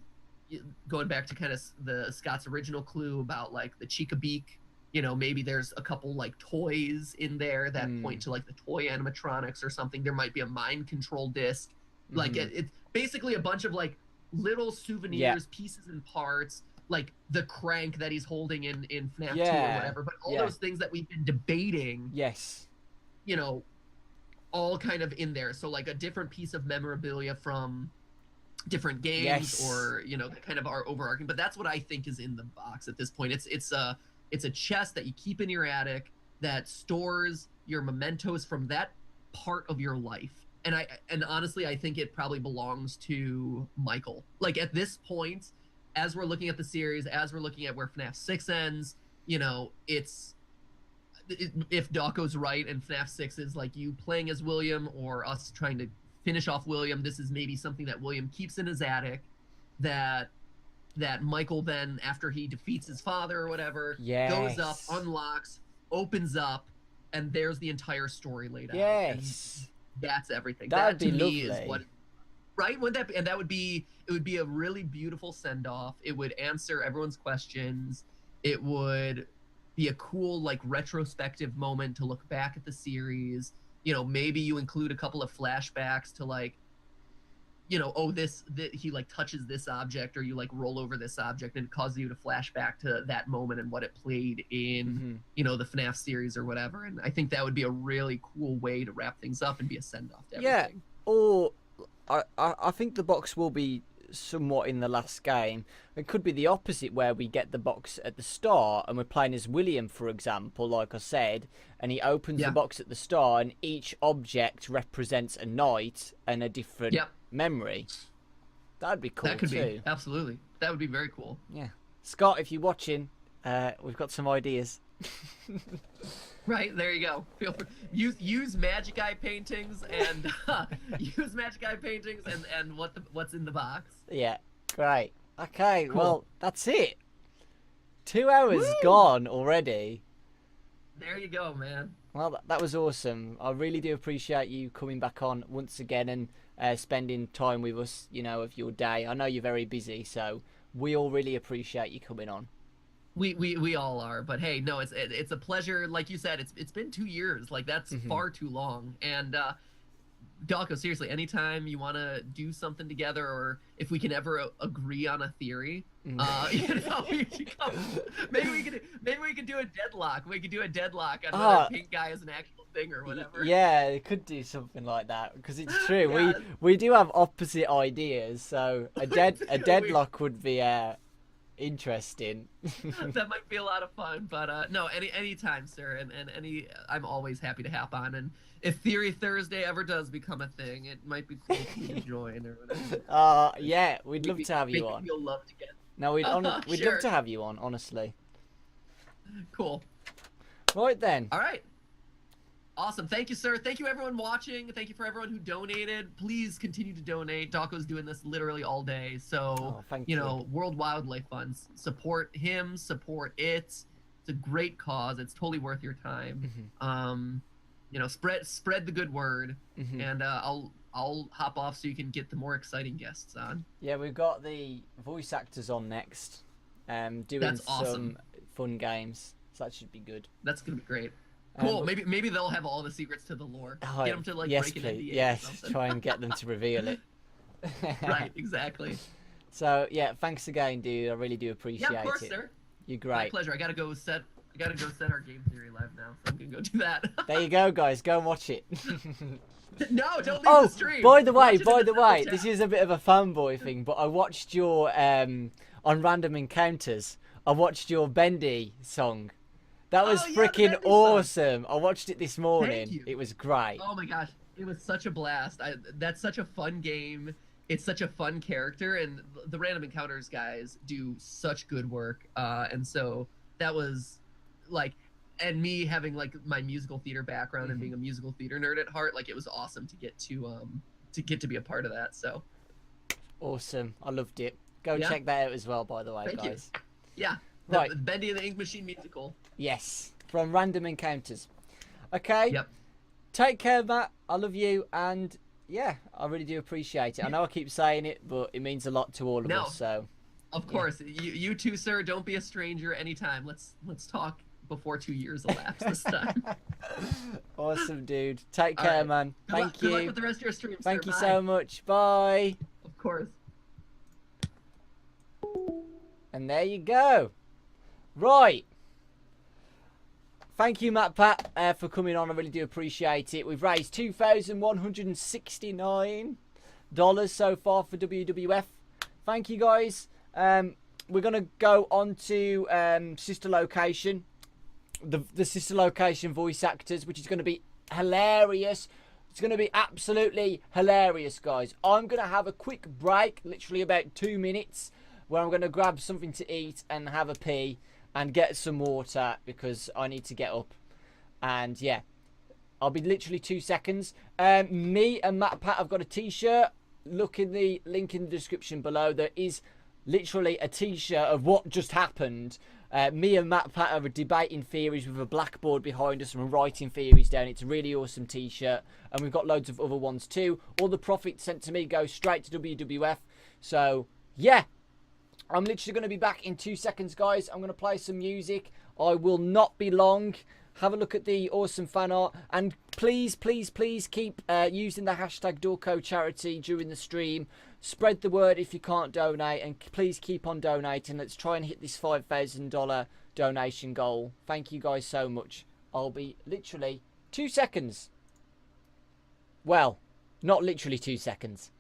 going back to kind of the Scott's original clue about like the Chica Beak. You know, maybe there's a couple like toys in there that point to like the toy animatronics or something. There might be a mind control disc. Like it's basically a bunch of like little souvenirs, pieces and parts, like the crank that he's holding in FNAF 2 or whatever. But all those things that we've been debating, you know, all kind of in there. So like a different piece of memorabilia from different games or, you know, kind of our overarching. But that's what I think is in the box at this point. It's a chest that you keep in your attic that stores your mementos from that part of your life. And honestly, I think it probably belongs to Michael. Like at this point, as we're looking at the series, as we're looking at where FNAF 6 ends, you know, if Dawko's right and FNAF 6 is like you playing as William or us trying to finish off William, this is maybe something that William keeps in his attic that Michael then, after he defeats his father or whatever, goes up, unlocks, opens up, and there's the entire story laid out. Yes. That's everything. That to me is what, right? Wouldn't that be, and that would be, it would be a really beautiful send-off. It would answer everyone's questions. It would be a cool, like, retrospective moment to look back at the series. You know, maybe you include a couple of flashbacks to, like, you know, oh, he like touches this object, or you like roll over this object, and it causes you to flash back to that moment and what it played in, you know, the FNAF series or whatever. And I think that would be a really cool way to wrap things up and be a send off to everything. Yeah, or I think the box will be somewhat in the last game. It could be the opposite, where we get the box at the start and we're playing as William, for example, like I said, and he opens the box at the start and each object represents a night and a different memory. That'd be cool. That could be, absolutely. That would be very cool. Yeah. Scott, if you're watching, we've got some ideas. Right, there you go. Feel free. Use Magic Eye paintings and use Magic Eye paintings and what's in the box. Yeah, great. Okay, cool. Well, that's it. 2 hours gone already. There you go, man. Well, that was awesome. I really do appreciate you coming back on once again and spending time with us, you know, of your day. I know you're very busy, so we all really appreciate you coming on. We all are, but hey, no, it's a pleasure. Like you said, it's been 2 years. Like that's far too long. And Dawko, seriously, anytime you want to do something together, or if we can ever agree on a theory, you know, maybe we could do a deadlock. We could do a deadlock on whether Pink Guy is an actual thing or whatever. Yeah, it could do something like that, because it's true. We do have opposite ideas, so a deadlock would be interesting. That might be a lot of fun, but no, anytime, sir, and I'm always happy to hop on. And if Theory Thursday ever does become a thing, it might be cool to join or whatever. Yeah, we'd love to have you on. Feel loved again. No, we'd love to have you on, honestly. Cool. Right then. All right. Awesome. Thank you, sir. Thank you, everyone watching. Thank you for everyone who donated. Please continue to donate. Dawko's doing this literally all day. So, Oh, thank you. World Wildlife Funds. Support him. Support it. It's a great cause. It's totally worth your time. Spread the good word. And I'll hop off so you can get the more exciting guests on. Yeah, we've got the voice actors on next. Doing That's awesome. some fun games. So that should be good. That's gonna be great. Cool. Maybe they'll have all the secrets to the lore. Oh, get them to like yes, break an NDA yes, or something. try and get them to reveal it. Right, exactly. So yeah, thanks again, dude. I really do appreciate it. Yeah, of course, sir. You're great. My pleasure. I gotta go set our game theory live now, so I'm gonna go do that. There you go, guys. Go and watch it. No, don't leave the stream. By the way, Watch it this is a bit of a fanboy thing, but I watched your on Random Encounters. I watched your Bendy song. That was freaking awesome. I watched it this morning. Thank you. It was great. Oh my gosh, it was such a blast. That's such a fun game. It's such a fun character, and the Random Encounters guys do such good work. And so that was like, and me having like my musical theater background and being a musical theater nerd at heart, like it was awesome to get to be a part of that. So awesome. I loved it. Go check that out as well, by the way, Thank guys. You. Yeah. Right. The Bendy and the Ink Machine musical. Yes. From Random Encounters. Okay. Yep. Take care, Matt. I love you, and yeah, I really do appreciate it. I know I keep saying it, but it means a lot to all of us. So. Of course, you too, sir. Don't be a stranger anytime. Let's talk before 2 years elapse this time. Awesome, dude. Take care, man. Thank you. Good luck with the rest of your stream, Thank sir. you Bye. so much. Bye. Of course. And there you go. Right. Thank you, MatPat, for coming on. I really do appreciate it. We've raised $2,169 so far for WWF. Thank you, guys. We're going to go on to Sister Location. The Sister Location voice actors, which is going to be hilarious. It's going to be absolutely hilarious, guys. I'm going to have a quick break, literally about 2 minutes, where I'm going to grab something to eat and have a pee and get some water because I need to get up. And yeah, I'll be literally 2 seconds. Me and MatPat have got a t-shirt. Look in the link in the description below. There is literally a t-shirt of what just happened. Me and MatPat are debating theories with a blackboard behind us and we're writing theories down. It's a really awesome t-shirt. And we've got loads of other ones too. All the profit sent to me goes straight to WWF. So yeah, I'm literally going to be back in 2 seconds, guys. I'm going to play some music. I will not be long. Have a look at the awesome fan art. And please, please, please keep using the hashtag Dawko charity during the stream. Spread the word if you can't donate. And please keep on donating. Let's try and hit this $5,000 donation goal. Thank you guys so much. I'll be literally 2 seconds. Well, not literally 2 seconds.